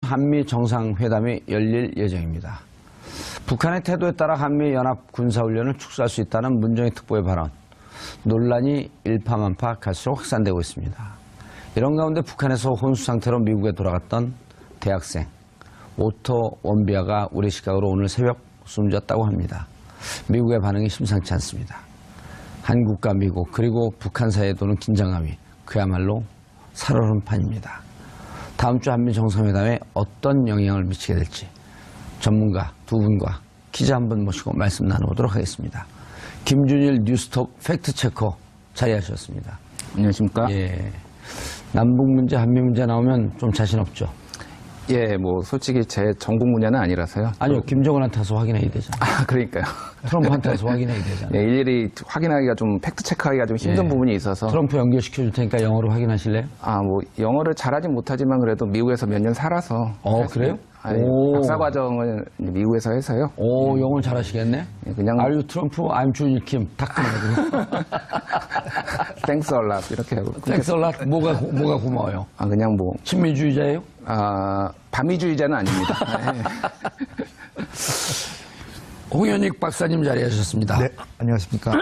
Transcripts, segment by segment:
한미 정상회담이 열릴 예정입니다. 북한의 태도에 따라 한미 연합 군사훈련을 축소할 수 있다는 문정인 특보의 발언. 논란이 일파만파 갈수록 확산되고 있습니다. 이런 가운데 북한에서 혼수 상태로 미국에 돌아갔던 대학생 오토 원비아가 우리 시각으로 오늘 새벽 숨졌다고 합니다. 미국의 반응이 심상치 않습니다. 한국과 미국 그리고 북한 사이에 도는 긴장감이 그야말로 살얼음 판입니다. 다음 주 한미 정상회담에 어떤 영향을 미치게 될지 전문가 두 분과 기자 한 분 모시고 말씀 나눠보도록 하겠습니다. 김준일 뉴스톱 팩트체커 자리하셨습니다. 안녕하십니까? 예. 남북 문제, 한미 문제 나오면 좀 자신 없죠? 예, 뭐 솔직히 제 전공 분야는 아니라서요. 아니요, 김정은한테 와서 확인해야 되잖아요. 아, 그러니까요. 트럼프한테 와서 확인해야 되잖아요. 예, 일일이 확인하기가 좀 팩트 체크하기가 좀 힘든 예. 부분이 있어서. 트럼프 연결시켜 줄 테니까 영어로 확인하실래요? 아, 뭐 영어를 잘하진 못하지만 그래도 미국에서 몇 년 살아서. 그래요? 아니, 박사 과정을 미국에서 해서요. 오, 영어를 잘하시겠네? 예, 그냥 Are you Trump? I'm 준일 킴. 딱 끊어가지고. 땡스 얼랏 이렇게 하고. 땡스 얼랏. 뭐가 고마워요? 아, 그냥 뭐 친미주의자예요? 반미주의자는 아닙니다. 네. 홍현익 박사님 자리하셨습니다. 네, 안녕하십니까.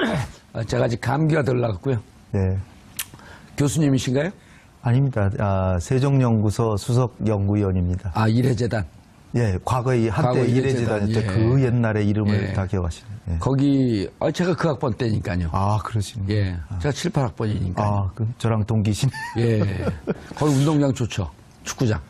제가 아직 감기가 덜 나갔고요. 네, 교수님이신가요? 아닙니다. 세종연구소 수석연구위원입니다. 이래재단. 예, 과거에 한때 과거 이래재단이었죠. 예. 그 옛날의 이름을 예. 다 기억하시네요. 예. 거기, 제가 그 학번 때니까요. 그러시군요. 예. 제가 7, 8학번이니까. 그럼 저랑 동기시네. 예. 거기 운동장 좋죠. 축구장.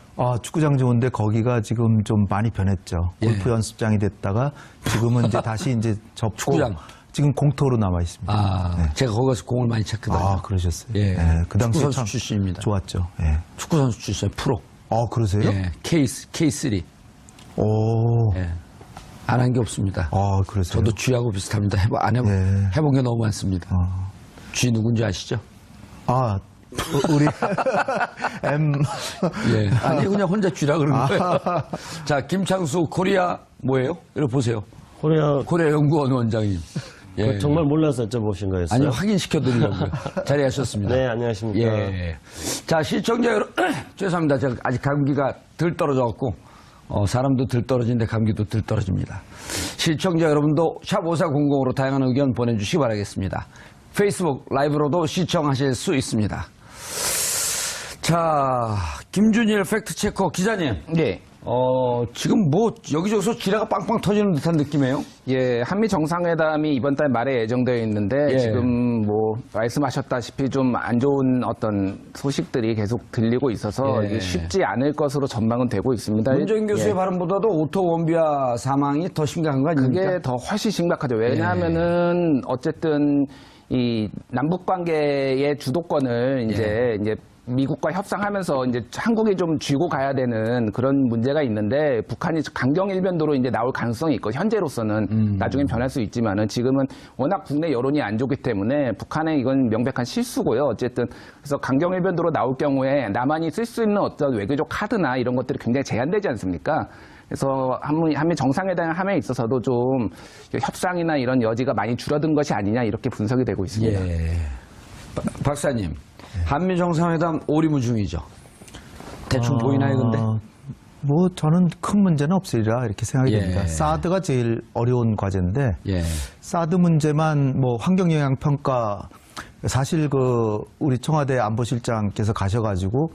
축구장 좋은데 거기가 지금 좀 많이 변했죠. 예. 골프 연습장이 됐다가 지금은 이제 다시 이제 접고 축구장. 지금 공터로 남아 있습니다. 네. 제가 거기서 공을 많이 쳤거든요. 그러셨어요. 예. 그 당시에 축구 선수 참 출신입니다. 좋았죠. 예. 축구 선수 출신 프로. 그러세요? 예. K3. 오. 예. 안 한 게 없습니다. 그러세요? 저도 쥐하고 비슷합니다. 예. 해본 게 너무 많습니다. 쥐 누군지 아시죠? 우리 M. 예. 아니 그냥 혼자 쥐라 그러는 거예요. 자, 김창수 코리아 뭐예요? 이거 보세요. 코리아 연구원 원장님. 예. 정말 몰라서 여쭤보신 거였어요? 아니 확인시켜 드리려고요. 자리하셨습니다. 네, 안녕하십니까. 예. 자, 시청자 여러분 죄송합니다. 제가 아직 감기가 덜 떨어져 갖고 사람도 덜 떨어지는데 감기도 덜 떨어집니다. 시청자 여러분도 샵 5400으로 다양한 의견 보내주시기 바라겠습니다. 페이스북 라이브로도 시청하실 수 있습니다. 자, 김준일 팩트체커 기자님. 예. 지금 뭐 여기저기서 지뢰가 빵빵 터지는 듯한 느낌이에요? 예, 한미 정상회담이 이번 달 말에 예정되어 있는데 예. 지금 뭐 말씀하셨다시피 좀 안 좋은 어떤 소식들이 계속 들리고 있어서 예. 이게 쉽지 않을 것으로 전망은 되고 있습니다. 문정인 교수의 예. 발언보다도 오토 원비아 사망이 더 심각한 거 아닙니까? 그게 더 훨씬 심각하죠. 왜냐하면은 어쨌든 이 남북 관계의 주도권을 이제 미국과 협상하면서 이제 한국이 좀 쥐고 가야 되는 그런 문제가 있는데 북한이 강경 일변도로 이제 나올 가능성이 있고 현재로서는 나중엔 변할 수 있지만은 지금은 워낙 국내 여론이 안 좋기 때문에 북한의 이건 명백한 실수고요. 어쨌든 그래서 강경 일변도로 나올 경우에 남한이 쓸 수 있는 어떤 외교적 카드나 이런 것들이 굉장히 제한되지 않습니까? 그래서 한미 정상회담에 있어서도 좀 협상이나 이런 여지가 많이 줄어든 것이 아니냐 이렇게 분석이 되고 있습니다. 예. 박사님, 한미 정상회담 오리무중이죠. 대충 보이나요, 근데? 저는 큰 문제는 없으리라 이렇게 생각이 예. 됩니다. 사드가 제일 어려운 과제인데, 예. 사드 문제만 환경영향평가, 사실 우리 청와대 안보실장께서 가셔가지고,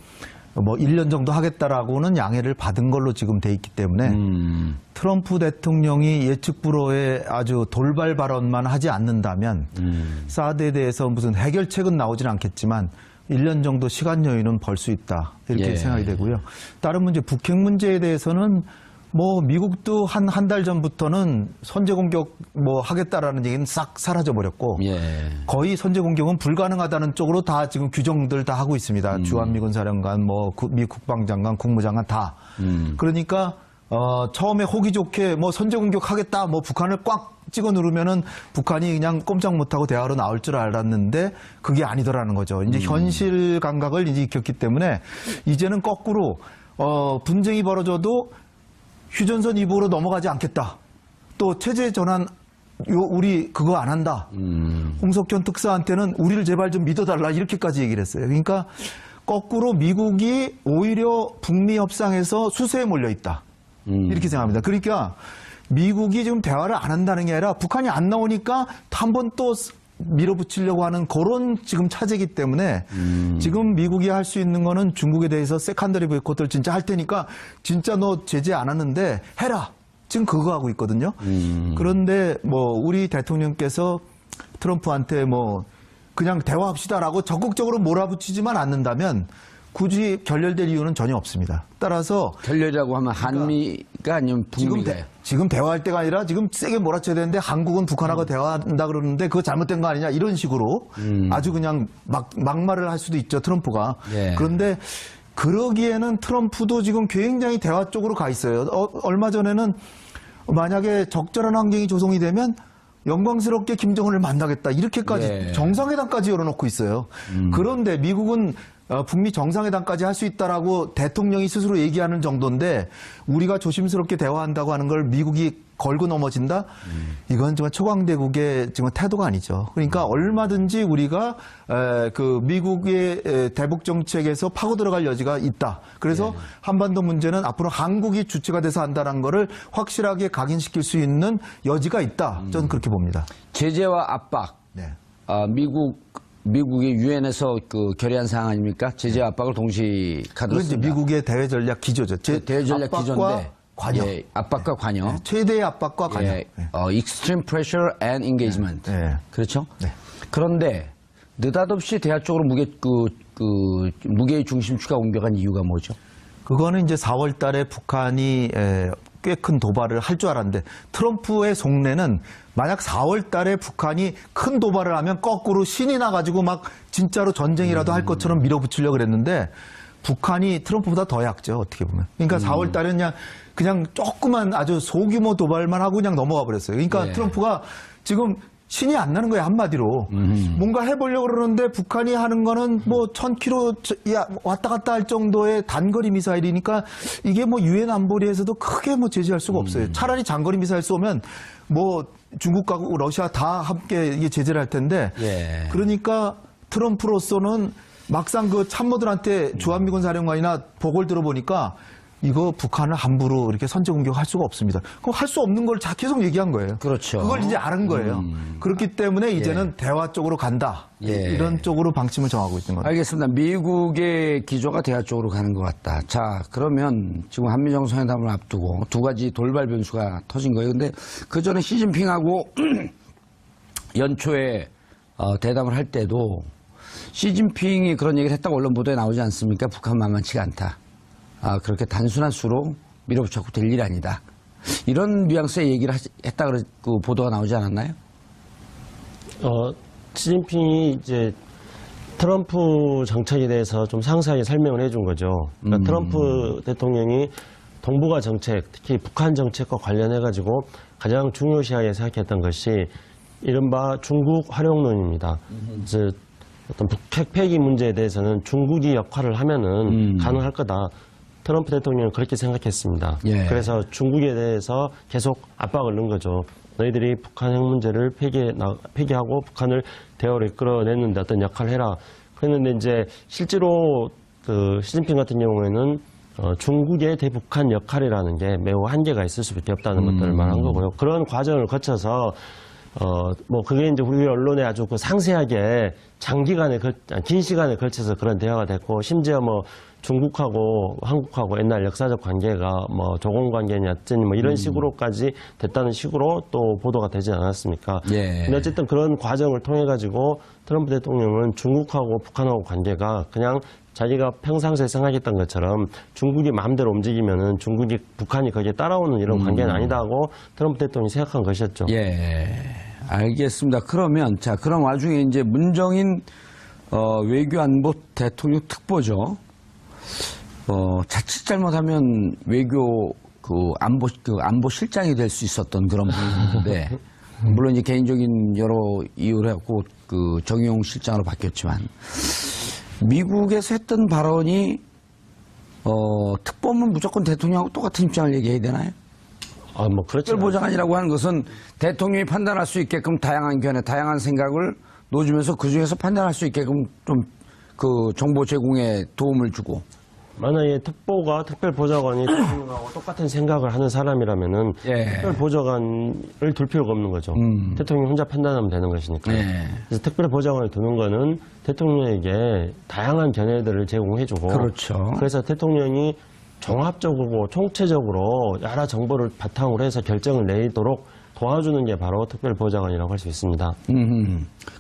1년 정도 하겠다라고는 양해를 받은 걸로 지금 돼 있기 때문에, 트럼프 대통령이 예측 불허의 아주 돌발 발언만 하지 않는다면, 사드에 대해서 무슨 해결책은 나오진 않겠지만, 1년 정도 시간 여유는 벌 수 있다. 이렇게 예. 생각이 되고요. 다른 문제, 북핵 문제에 대해서는 미국도 한 달 전부터는 선제 공격 하겠다라는 얘기는 싹 사라져 버렸고 예. 거의 선제 공격은 불가능하다는 쪽으로 다 지금 규정들 다 하고 있습니다. 주한미군 사령관, 미 국방장관, 국무장관 다. 그러니까 처음에 호기 좋게 선제 공격하겠다, 북한을 꽉 찍어 누르면은 북한이 그냥 꼼짝 못하고 대화로 나올 줄 알았는데 그게 아니더라는 거죠. 이제 현실 감각을 이제 익혔기 때문에 이제는 거꾸로 분쟁이 벌어져도 휴전선 이부로 넘어가지 않겠다. 또 체제 전환 우리 그거 안 한다. 홍석현 특사한테는 우리를 제발 좀 믿어달라 이렇게까지 얘기를 했어요. 그러니까 거꾸로 미국이 오히려 북미 협상에서 수세에 몰려 있다. 이렇게 생각합니다. 그러니까 미국이 지금 대화를 안 한다는 게 아니라 북한이 안 나오니까 한 번 또 밀어붙이려고 하는 그런 지금 차제이기 때문에 지금 미국이 할 수 있는 거는 중국에 대해서 세컨더리 보이콧을 진짜 할 테니까 진짜 너 제재 안 하는데 해라. 지금 그거 하고 있거든요. 그런데 뭐 우리 대통령께서 트럼프한테 뭐 그냥 대화합시다라고 적극적으로 몰아붙이지만 않는다면 굳이 결렬될 이유는 전혀 없습니다. 따라서 결렬이라고 하면 한미가 아니면 북미가요? 지금 대화할 때가 아니라 지금 세게 몰아쳐야 되는데 한국은 북한하고 대화한다 그러는데 그거 잘못된 거 아니냐 이런 식으로 아주 그냥 막말을 할 수도 있죠, 트럼프가. 예. 그런데 그러기에는 트럼프도 지금 굉장히 대화 쪽으로 가 있어요. 얼마 전에는 만약에 적절한 환경이 조성이 되면 영광스럽게 김정은을 만나겠다 이렇게까지 예. 정상회담까지 열어놓고 있어요. 그런데 미국은 북미 정상회담까지 할 수 있다라고 대통령이 스스로 얘기하는 정도인데 우리가 조심스럽게 대화한다고 하는 걸 미국이 걸고 넘어진다? 이건 정말 초강대국의 지금 태도가 아니죠. 그러니까 얼마든지 우리가 그 미국의 대북 정책에서 파고 들어갈 여지가 있다. 그래서 한반도 문제는 앞으로 한국이 주체가 돼서 한다는 거를 확실하게 각인시킬 수 있는 여지가 있다. 저는 그렇게 봅니다. 제재와 압박. 네. 미국이 유엔에서 그 결의한 사항 아닙니까? 제재와 압박을 동시 카드로 그건 이제 쓴다. 미국의 대외 전략 기조죠. 대외 전략 기조인데 관여. 예, 압박과 관여. 최대의 압박과 관여. 예, extreme pressure and engagement. 네. 그렇죠? 네. 그런데 느닷없이 대화 쪽으로 무게의 중심추가 옮겨간 이유가 뭐죠? 그거는 이제 4월 달에 북한이 꽤 큰 도발을 할 줄 알았는데 트럼프의 속내는 만약 4월 달에 북한이 큰 도발을 하면 거꾸로 신이 나가지고 막 진짜로 전쟁이라도 할 것처럼 밀어붙이려고 그랬는데 북한이 트럼프보다 더 약죠. 어떻게 보면. 그러니까 4월 달에 그냥 조그만 아주 소규모 도발만 하고 그냥 넘어가 버렸어요. 그러니까 예. 트럼프가 지금 신이 안 나는 거예요, 한마디로. 뭔가 해보려고 그러는데 북한이 하는 거는 뭐 1000km 왔다 갔다 할 정도의 단거리 미사일이니까 이게 뭐 유엔 안보리에서도 크게 뭐 제재할 수가 없어요. 차라리 장거리 미사일 쏘면 뭐 중국과 러시아 다 함께 이게 제재를 할 텐데. 예. 그러니까 트럼프로서는 막상 그 참모들한테 주한미군 사령관이나 보고를 들어보니까 이거 북한을 함부로 이렇게 선제 공격할 수가 없습니다. 그럼 할 수 없는 걸 계속 얘기한 거예요. 그렇죠. 그걸 이제 알은 거예요. 그렇기 때문에 이제는 대화 쪽으로 간다. 예. 이런 쪽으로 방침을 정하고 있는 겁니다. 알겠습니다. 미국의 기조가 대화 쪽으로 가는 것 같다. 자, 그러면 지금 한미 정상회담을 앞두고 두 가지 돌발 변수가 터진 거예요. 근데 그 전에 시진핑하고 연초에 대담을 할 때도 시진핑이 그런 얘기를 했다고 언론 보도에 나오지 않습니까? 북한 만만치가 않다. 그렇게 단순한 수로 밀어붙여도 될 일이 아니다. 이런 뉘앙스의 얘기를 했다 그 보도가 나오지 않았나요? 시진핑이 이제 트럼프 정책에 대해서 좀 상세하게 설명을 해준 거죠. 그러니까 트럼프 대통령이 동북아 정책, 특히 북한 정책과 관련해가지고 가장 중요시하게 생각했던 것이 이른바 중국 활용론입니다. 즉 어떤 북핵 폐기 문제에 대해서는 중국이 역할을 하면은 가능할 거다. 트럼프 대통령은 그렇게 생각했습니다. 예. 그래서 중국에 대해서 계속 압박을 넣은 거죠. 너희들이 북한 핵 문제를 폐기하고 북한을 대화로 이끌어내는데 어떤 역할을 해라. 그랬는데 이제 실제로 그 시진핑 같은 경우에는 중국의 대북한 역할이라는 게 매우 한계가 있을 수밖에 없다는 것들을 말한 거고요. 그런 과정을 거쳐서 뭐 그게 이제 우리 언론에 아주 그 상세하게 긴 시간에 걸쳐서 그런 대화가 됐고 심지어 뭐 중국하고 한국하고 옛날 역사적 관계가 뭐 조공 관계냐 어쩌니 뭐 이런 식으로까지 됐다는 식으로 또 보도가 되지 않았습니까? 예. 근데 어쨌든 그런 과정을 통해 가지고 트럼프 대통령은 중국하고 북한하고 관계가 그냥 자기가 평상시에 생각했던 것처럼 중국이 마음대로 움직이면은 북한이 거기에 따라오는 이런 관계는 아니다 하고 트럼프 대통령이 생각한 것이었죠. 예. 알겠습니다. 그러면 그런 와중에 이제 문정인 외교안보 대통령 특보죠. 자칫 잘못하면 외교 안보 실장이 될 수 있었던 그런 분인데 물론 이제 개인적인 여러 이유를 해갖고 그 정의용 실장으로 바뀌었지만 미국에서 했던 발언이 특보면 무조건 대통령하고 똑같은 입장을 얘기해야 되나요? 뭐 그렇죠. 특별보좌관이라고 하는 것은 대통령이 판단할 수 있게끔 다양한 견해, 다양한 생각을 놓아주면서 그 중에서 판단할 수 있게끔 좀 그 정보 제공에 도움을 주고. 만약에 특보가 특별보좌관이 대통령하고 똑같은 생각을 하는 사람이라면은 예. 특별보좌관을 둘 필요가 없는 거죠. 대통령이 혼자 판단하면 되는 것이니까. 예. 그래서 특별보좌관을 두는 거는 대통령에게 다양한 견해들을 제공해주고. 그렇죠. 그래서 대통령이 종합적으로 총체적으로 여러 정보를 바탕으로 해서 결정을 내리도록 도와주는 게 바로 특별보좌관이라고 할 수 있습니다.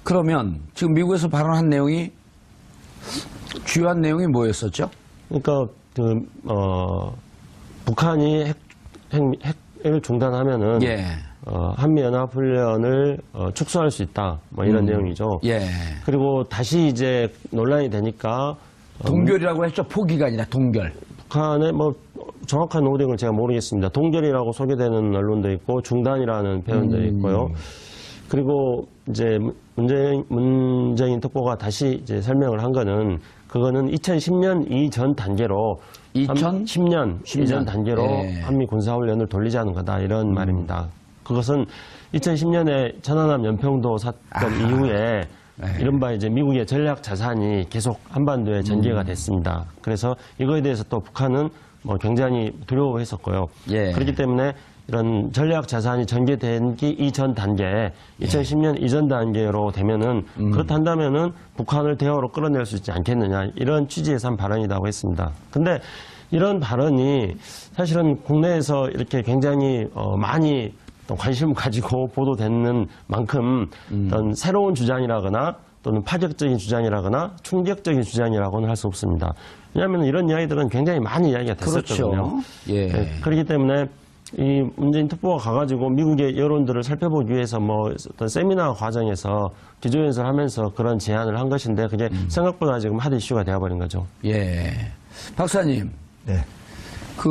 그러면 지금 미국에서 발언한 내용이 주요한 내용이 뭐였었죠? 그러니까 북한이 핵을 중단하면은 예. 한미연합훈련을 축소할 수 있다. 뭐 이런 내용이죠. 예. 그리고 다시 이제 논란이 되니까 동결이라고 했죠. 포기가 아니라 동결. 북한의 뭐 정확한 오딩을 제가 모르겠습니다. 동결이라고 소개되는 언론도 있고 중단이라는 표현도 있고요. 그리고 이제 문재인 특보가 다시 이제 설명을 한 거는 그거는 2010년 이전 단계로 10년 이전 단계로 예. 한미 군사훈련을 돌리자는 거다 이런 말입니다. 그것은 2010년에 천안함 연평도 사건 이후에 이른바 이제 미국의 전략 자산이 계속 한반도에 전개가 됐습니다. 그래서 이거에 대해서 또 북한은 뭐 굉장히 두려워했었고요. 예. 그렇기 때문에 이런 전략 자산이 전개되기 이전 단계, 2010년 이전 단계로 되면은 그렇다면은 북한을 대화로 끌어낼 수 있지 않겠느냐 이런 취지에서 한 발언이라고 했습니다. 근데 이런 발언이 사실은 국내에서 이렇게 굉장히 많이 관심을 가지고 보도되는 만큼 어떤 새로운 주장이라거나 또는 파격적인 주장이라거나 충격적인 주장이라고는 할 수 없습니다. 왜냐하면 이런 이야기들은 굉장히 많이 이야기가 됐었거든요. 그렇죠. 예. 네, 그렇기 때문에 이 문재인 특보가 가가지고 미국의 여론들을 살펴보기 위해서 뭐 어떤 세미나 과정에서 기조연설을 하면서 그런 제안을 한 것인데 그게 생각보다 지금 핫 이슈가 되어버린 거죠. 예. 박사님. 네. 그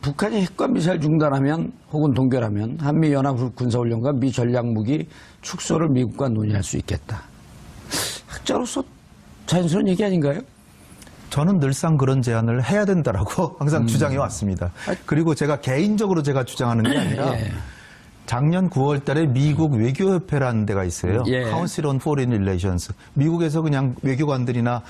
북한이 핵과 미사일 중단하면 혹은 동결하면 한미연합 군사훈련과 미 전략무기 축소를 미국과 논의할 수 있겠다. 학자로서 자연스러운 얘기 아닌가요? 저는 늘상 그런 제안을 해야 된다라고 항상 주장해 왔습니다. 그리고 제가 개인적으로 제가 주장하는 게 아니라 예. 작년 9월 달에 미국 외교협회라는 데가 있어요. 예. Council on Foreign Relations. 미국에서 그냥 외교관들이나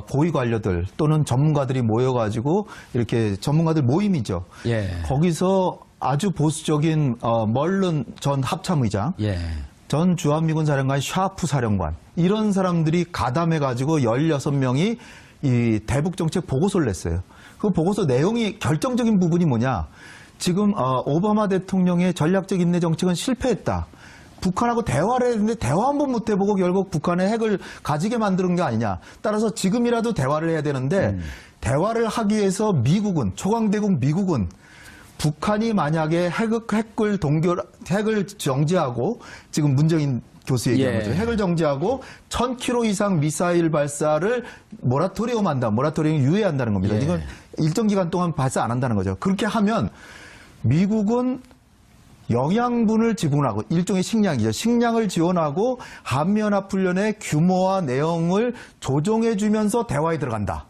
고위 관료들 또는 전문가들이 모여가지고 이렇게 전문가들 모임이죠. 예. 거기서 아주 보수적인 멀른 전 합참의장, 예. 전 주한미군 사령관 샤프 사령관 이런 사람들이 가담해가지고 16명이 이 대북정책 보고서를 냈어요. 그 보고서 내용이 결정적인 부분이 뭐냐. 지금 오바마 대통령의 전략적 인내 정책은 실패했다. 북한하고 대화를 했는데 대화 한번 못 해보고 결국 북한의 핵을 가지게 만드는 게 아니냐. 따라서 지금이라도 대화를 해야 되는데 대화를 하기 위해서 미국은 초강대국 미국은 북한이 만약에 핵을 정지하고 지금 문재인 교수 얘기한 거죠. 핵을 정지하고 1000km 이상 미사일 발사를 모라토리엄 한다. 모라토리엄 유예한다는 겁니다. 예. 이건 일정 기간 동안 발사 안 한다는 거죠. 그렇게 하면 미국은 영양분을 지원하고 일종의 식량이죠. 식량을 지원하고 한미연합훈련의 규모와 내용을 조정해주면서 대화에 들어간다.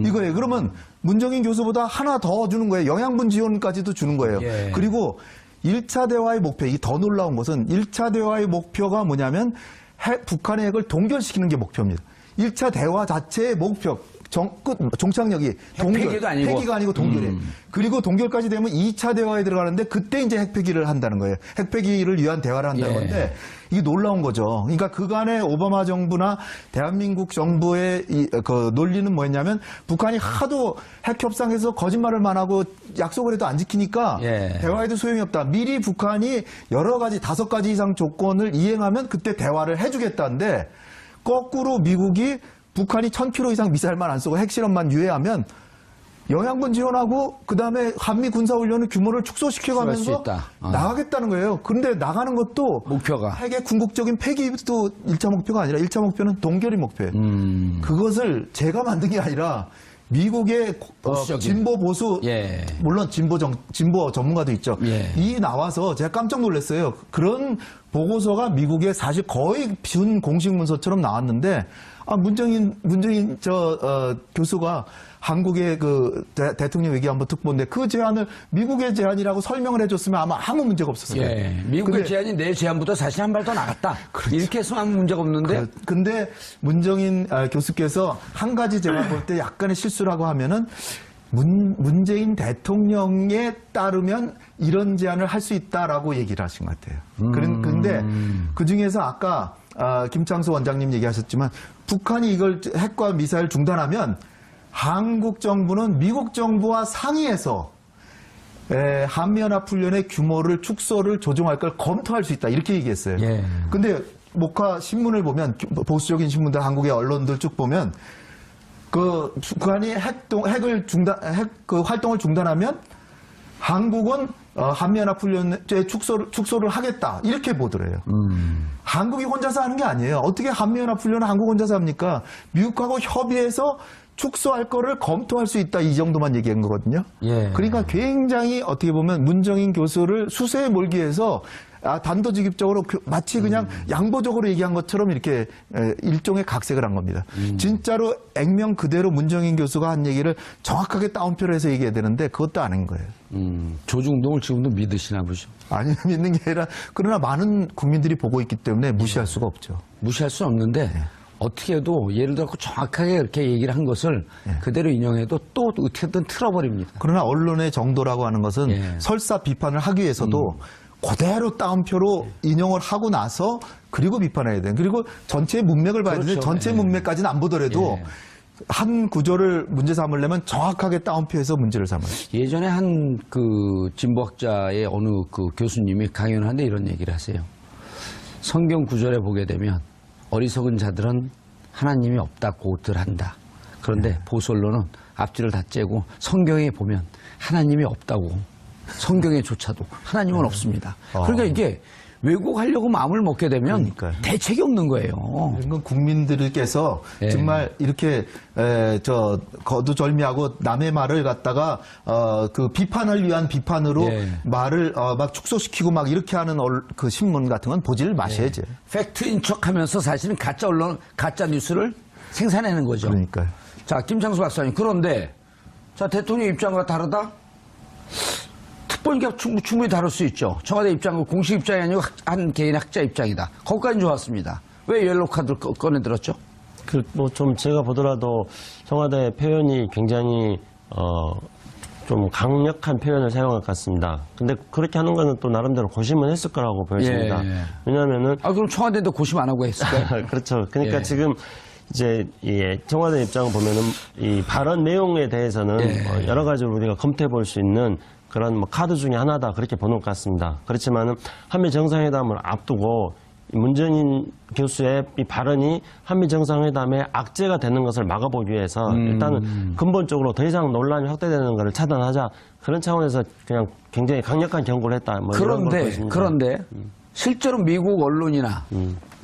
이거예요. 그러면 문정인 교수보다 하나 더 주는 거예요. 영양분 지원까지도 주는 거예요. 예. 그리고 1차 대화의 목표, 이 더 놀라운 것은 1차 대화의 목표가 뭐냐면 북한의 핵을 동결시키는 게 목표입니다. 1차 대화 자체의 목표, 종착역이 폐기가 아니고. 폐기가 아니고 동결이에요. 그리고 동결까지 되면 2차 대화에 들어가는데 그때 이제 핵폐기를 한다는 거예요. 핵폐기를 위한 대화를 한다는 예. 건데 이게 놀라운 거죠. 그러니까 그간의 오바마 정부나 대한민국 정부의 그 논리는 뭐였냐면 북한이 하도 핵 협상에서 거짓말을만 하고 약속을 해도 안 지키니까 예. 대화에도 소용이 없다. 미리 북한이 여러 가지 5가지 이상 조건을 이행하면 그때 대화를 해주겠다는데 거꾸로 미국이 북한이 1000km 이상 미사일만 안 쏘고 핵실험만 유예하면 영양분 지원하고 그다음에 한미 군사훈련의 규모를 축소시켜가면서 수 있다. 나가겠다는 거예요. 그런데 나가는 것도 목표가. 핵의 궁극적인 폐기도 1차 목표가 아니라 1차 목표는 동결이 목표예요. 그것을 제가 만든 게 아니라 미국의 보수적인. 진보 보수 물론 진보 전문가도 있죠. 예. 이 나와서 제가 깜짝 놀랐어요. 그런 보고서가 미국에 사실 거의 준 공식 문서처럼 나왔는데 문정인 교수가 한국의 그 대통령 외교안보 특보인데 그 제안을 미국의 제안이라고 설명을 해줬으면 아마 아무 문제가 없었어요. 예, 미국의 제안이 내 제안보다 사실 한 발 더 나갔다. 그렇죠. 이렇게 해서 아무 문제가 없는데. 근데 문정인 교수께서 한 가지 제가 볼 때 약간의 실수라고 하면은 문재인 대통령에 따르면 이런 제안을 할 수 있다라고 얘기를 하신 것 같아요. 그런데 그 중에서 아까 김창수 원장님 얘기하셨지만 북한이 이걸 핵과 미사일 중단하면 한국 정부는 미국 정부와 상의해서 한미연합훈련의 규모를 축소를 조정할 걸 검토할 수 있다 이렇게 얘기했어요. 예. 근데 목화 신문을 보면 보수적인 신문들 한국의 언론들 쭉 보면 그 북한이 그 활동을 중단하면 한국은 한미연합훈련의 축소를 하겠다 이렇게 보더래요. 한국이 혼자서 하는 게 아니에요. 어떻게 한미연합훈련을 한국 혼자서 합니까? 미국하고 협의해서 축소할 거를 검토할 수 있다 이 정도만 얘기한 거거든요. 예. 그러니까 굉장히 어떻게 보면 문정인 교수를 수세에 몰기 위해서 단도직입적으로 마치 그냥 양보적으로 얘기한 것처럼 이렇게 일종의 각색을 한 겁니다. 진짜로 액면 그대로 문정인 교수가 한 얘기를 정확하게 따옴표로 해서 얘기해야 되는데 그것도 아닌 거예요. 조중동을 지금도 믿으시나 보죠. 아니 믿는 게 아니라 그러나 많은 국민들이 보고 있기 때문에 무시할 수가 없죠. 무시할 수 없는데 어떻게 해도 예를 들어 정확하게 이렇게 얘기를 한 것을 그대로 인용해도 또 어떻게든 틀어버립니다. 그러나 언론의 정도라고 하는 것은 설사 비판을 하기 위해서도 그대로 따옴표로 인용을 하고 나서 그리고 비판해야 돼요. 그리고 전체 문맥을 봐야 되는데 그렇죠. 전체 문맥까지는 안 보더라도 한 구조를 문제 삼으려면 정확하게 따옴표해서 문제를 삼아요. 예전에 한 그 진보학자의 어느 그 교수님이 강연을 하는데 이런 얘기를 하세요. 성경 구절에 보게 되면 어리석은 자들은 하나님이 없다고들 한다. 그런데 보수 언론은 앞뒤를 다 째고 성경에 보면 하나님이 없다고. 성경에조차도 하나님은 없습니다. 그러니까 이게 왜곡하려고 마음을 먹게 되면 그러니까요. 대책이 없는 거예요. 이건 국민들께서 정말 이렇게 거두절미하고 남의 말을 갖다가 그 비판을 위한 비판으로 말을 막 축소시키고 막 이렇게 하는 그 신문 같은 건 보지를 마셔야죠. 팩트인 척하면서 사실은 가짜 언론, 가짜 뉴스를 생산해내는 거죠. 그러니까요. 자, 김창수 박사님. 그런데 자 대통령 입장과 다르다. 특보니까 충분히 다룰 수 있죠. 청와대 입장은 공식 입장이 아니고 한 개인의 학자 입장이다. 거기까지는 좋았습니다. 왜 옐로우 카드를 꺼내들었죠? 뭐 좀 제가 보더라도 청와대 표현이 굉장히 좀 강력한 표현을 사용할 것 같습니다. 근데 그렇게 하는 거는 또 나름대로 고심은 했을 거라고 보여집니다. 왜냐하면은 그럼 청와대도 고심 안 하고 했을까요? 그렇죠. 그러니까 지금 이제 청와대 입장을 보면은 이 발언 내용에 대해서는 여러 가지로 우리가 검토해 볼 수 있는 그런 카드 중에 하나다 그렇게 보는 것 같습니다. 그렇지만은 한미 정상회담을 앞두고 문정인 교수의 이 발언이 한미 정상회담의 악재가 되는 것을 막아보기 위해서 일단은 근본적으로 더 이상 논란이 확대되는 것을 차단하자 그런 차원에서 그냥 굉장히 강력한 경고를 했다. 그런데 실제로 미국 언론이나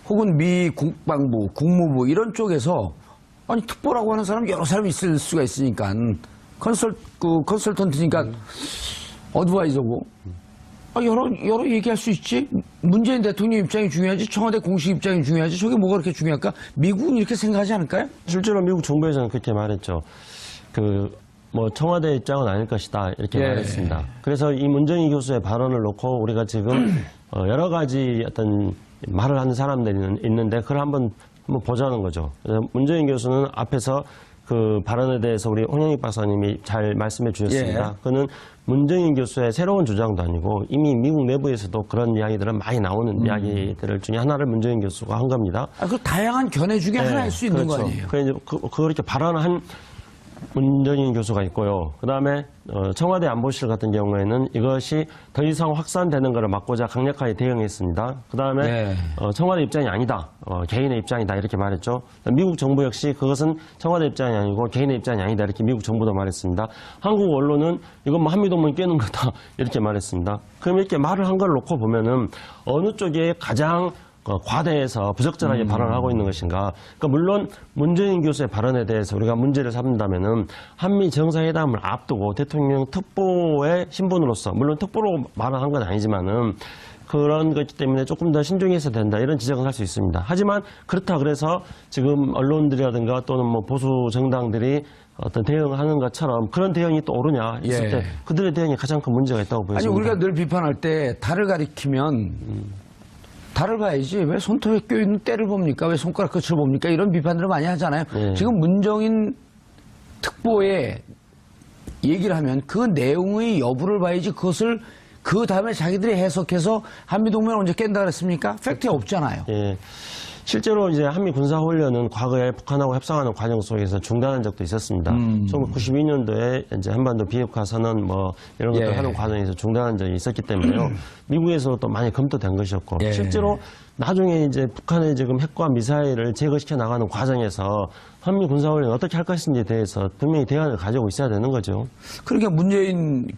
혹은 미 국방부, 국무부 이런 쪽에서 아니 특보라고 하는 사람 여러 사람이 있을 수가 있으니까 컨설턴트니까 어드바이저고 여러 얘기할 수 있지. 문재인 대통령 입장이 중요하지 청와대 공식 입장이 중요하지 저게 뭐가 그렇게 중요할까? 미국은 이렇게 생각하지 않을까요? 실제로 미국 정부에서는 그렇게 말했죠. 청와대 입장은 아닐 것이다 이렇게 말했습니다. 그래서 이 문정인 교수의 발언을 놓고 우리가 지금 여러 가지 어떤 말을 하는 사람들이 있는데 그걸 한번 보자는 거죠. 그래서 문정인 교수는 앞에서 그 발언에 대해서 우리 홍영익 박사님이 잘 말씀해 주셨습니다. 그는 문정인 교수의 새로운 주장도 아니고 이미 미국 내부에서도 그런 이야기들은 많이 나오는 이야기들 중에 하나를 문정인 교수가 한 겁니다. 그 다양한 견해 중에 하나일 수 있는 거 아니에요? 그렇게 발언한 문정인 교수가 있고요. 그 다음에 청와대 안보실 같은 경우에는 이것이 더 이상 확산되는 것을 막고자 강력하게 대응했습니다. 그 다음에 청와대 입장이 아니다. 개인의 입장이다 이렇게 말했죠. 미국 정부 역시 그것은 청와대 입장이 아니고 개인의 입장이 아니다 이렇게 미국 정부도 말했습니다. 한국 언론은 이건 한미동맹 깨는 거다 이렇게 말했습니다. 그럼 이렇게 말을 한 걸 놓고 보면은 어느 쪽에 가장 과대해서 부적절하게 발언을 하고 있는 것인가. 그러니까 물론 문정인 교수의 발언에 대해서 우리가 문제를 삼는다면은 한미 정상회담을 앞두고 대통령 특보의 신분으로서 물론 특보로 말을 한 건 아니지만은 그런 것 때문에 조금 더 신중히 해서 된다 이런 지적을 할 수 있습니다. 하지만 그렇다 그래서 지금 언론들이라든가 또는 뭐 보수 정당들이 어떤 대응하는 것처럼 그런 대응이 또 오르냐 했을 예. 때 그들의 대응이 가장 큰 문제가 있다고 아니 보여집니다. 우리가 늘 비판할 때 달을 가리키면 달을 봐야지 왜 손톱에 껴있는 때를 봅니까? 왜 손가락 끝을 봅니까? 이런 비판들을 많이 하잖아요. 예. 지금 문정인 특보에 얘기를 하면 그 내용의 여부를 봐야지 그것을 그 다음에 자기들이 해석해서 한미동맹을 언제 깬다 그랬습니까? 팩트에 없잖아요. 예. 실제로 이제 한미 군사훈련은 과거에 북한하고 협상하는 과정 속에서 중단한 적도 있었습니다. 1992년도에 이제 한반도 비핵화 선언 뭐 이런 것들 예. 하는 과정에서 중단한 적이 있었기 때문에요. 미국에서도 또 많이 검토된 것이었고 예. 실제로 나중에 이제 북한의 지금 핵과 미사일을 제거시켜 나가는 과정에서 한미 군사훈련 어떻게 할 것인지에 대해서 분명히 대안을 가지고 있어야 되는 거죠. 그러니까 문재인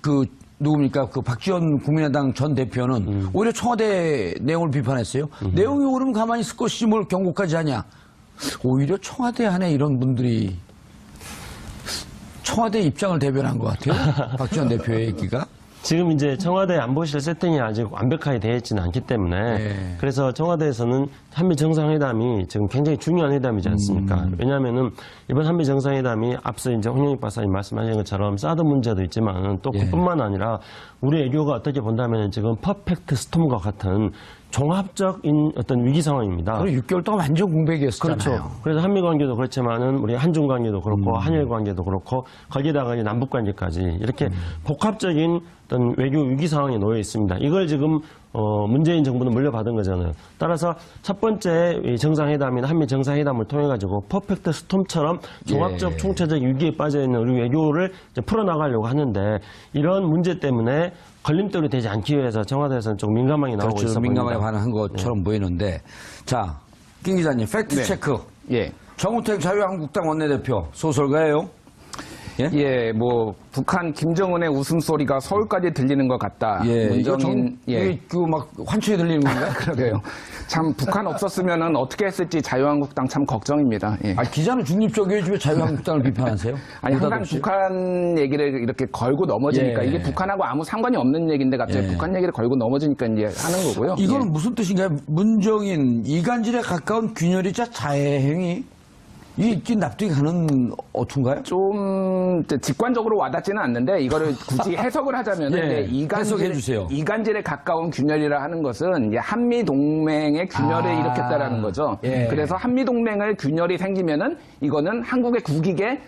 누굽니까? 그 박지원 국민의당 전 대표는 오히려 청와대 내용을 비판했어요. 내용이 옳으면 가만히 있을 것이지 뭘 경고까지 하냐. 오히려 청와대 안에 이런 분들이 청와대 입장을 대변한 것 같아요. 박지원 대표의 얘기가. 지금 이제 청와대 안보실 세팅이 아직 완벽하게 되어 있지는 않기 때문에 네. 그래서 청와대에서는 한미 정상회담이 지금 굉장히 중요한 회담이지 않습니까? 왜냐하면은 이번 한미 정상회담이 앞서 이제 홍영익 박사님 말씀하신 것처럼 사드 문제도 있지만 또 예. 그뿐만 아니라 우리 외교가 어떻게 본다면 지금 퍼펙트 스톰과 같은 종합적인 어떤 위기 상황입니다. 그리고 6개월 동안 완전 공백이었잖아요. 그렇죠. 그래서 한미 관계도 그렇지만은 우리 한중 관계도 그렇고 한일 관계도 그렇고 거기다가 이제 남북 관계까지 이렇게 복합적인 어떤 외교 위기 상황에 놓여 있습니다. 이걸 지금 문재인 정부는 물려받은 거잖아요. 따라서 첫 번째 이 정상회담이나 한미 정상회담을 통해 가지고 퍼펙트 스톰처럼 종합적 예. 총체적 위기에 빠져 있는 우리 외교를 이제 풀어나가려고 하는데 이런 문제 때문에 걸림돌이 되지 않기 위해서 청와대에서는 좀 민감하게 나오고 그렇죠. 있어 보입니다. 민감하게 반응한 것처럼 보이는데. 자, 김 기자님, 팩트 네. 체크. 예. 정우택 자유한국당 원내대표 소설가예요. 예? 예, 뭐 북한 김정은의 웃음소리가 서울까지 들리는 것 같다. 문정인 이게 막 환초에 들리는 건가요? 그러게요. 참 북한 없었으면은 어떻게 했을지 자유한국당 참 걱정입니다. 예. 아, 기자는 중립적이어야지 왜 자유한국당을 비판하세요? 아니 항상 느닷없이? 북한 얘기를 이렇게 걸고 넘어지니까 예. 이게 북한하고 아무 상관이 없는 얘기인데 갑자기 예. 북한 얘기를 걸고 넘어지니까 이제 하는 거고요. 이거는 예. 무슨 뜻인가요? 문정인 이간질에 가까운 균열이자 자해행위? 이게 납득이 가는 어투인가요? 좀 이제 직관적으로 와닿지는 않는데 이거를 굳이 해석을 하자면 예, 해석해 주세요. 이간질에 가까운 균열이라 하는 것은 이제 한미 동맹의 균열을 아, 일으켰다라는 거죠. 예. 그래서 한미 동맹을 균열이 생기면은 이거는 한국의 국익에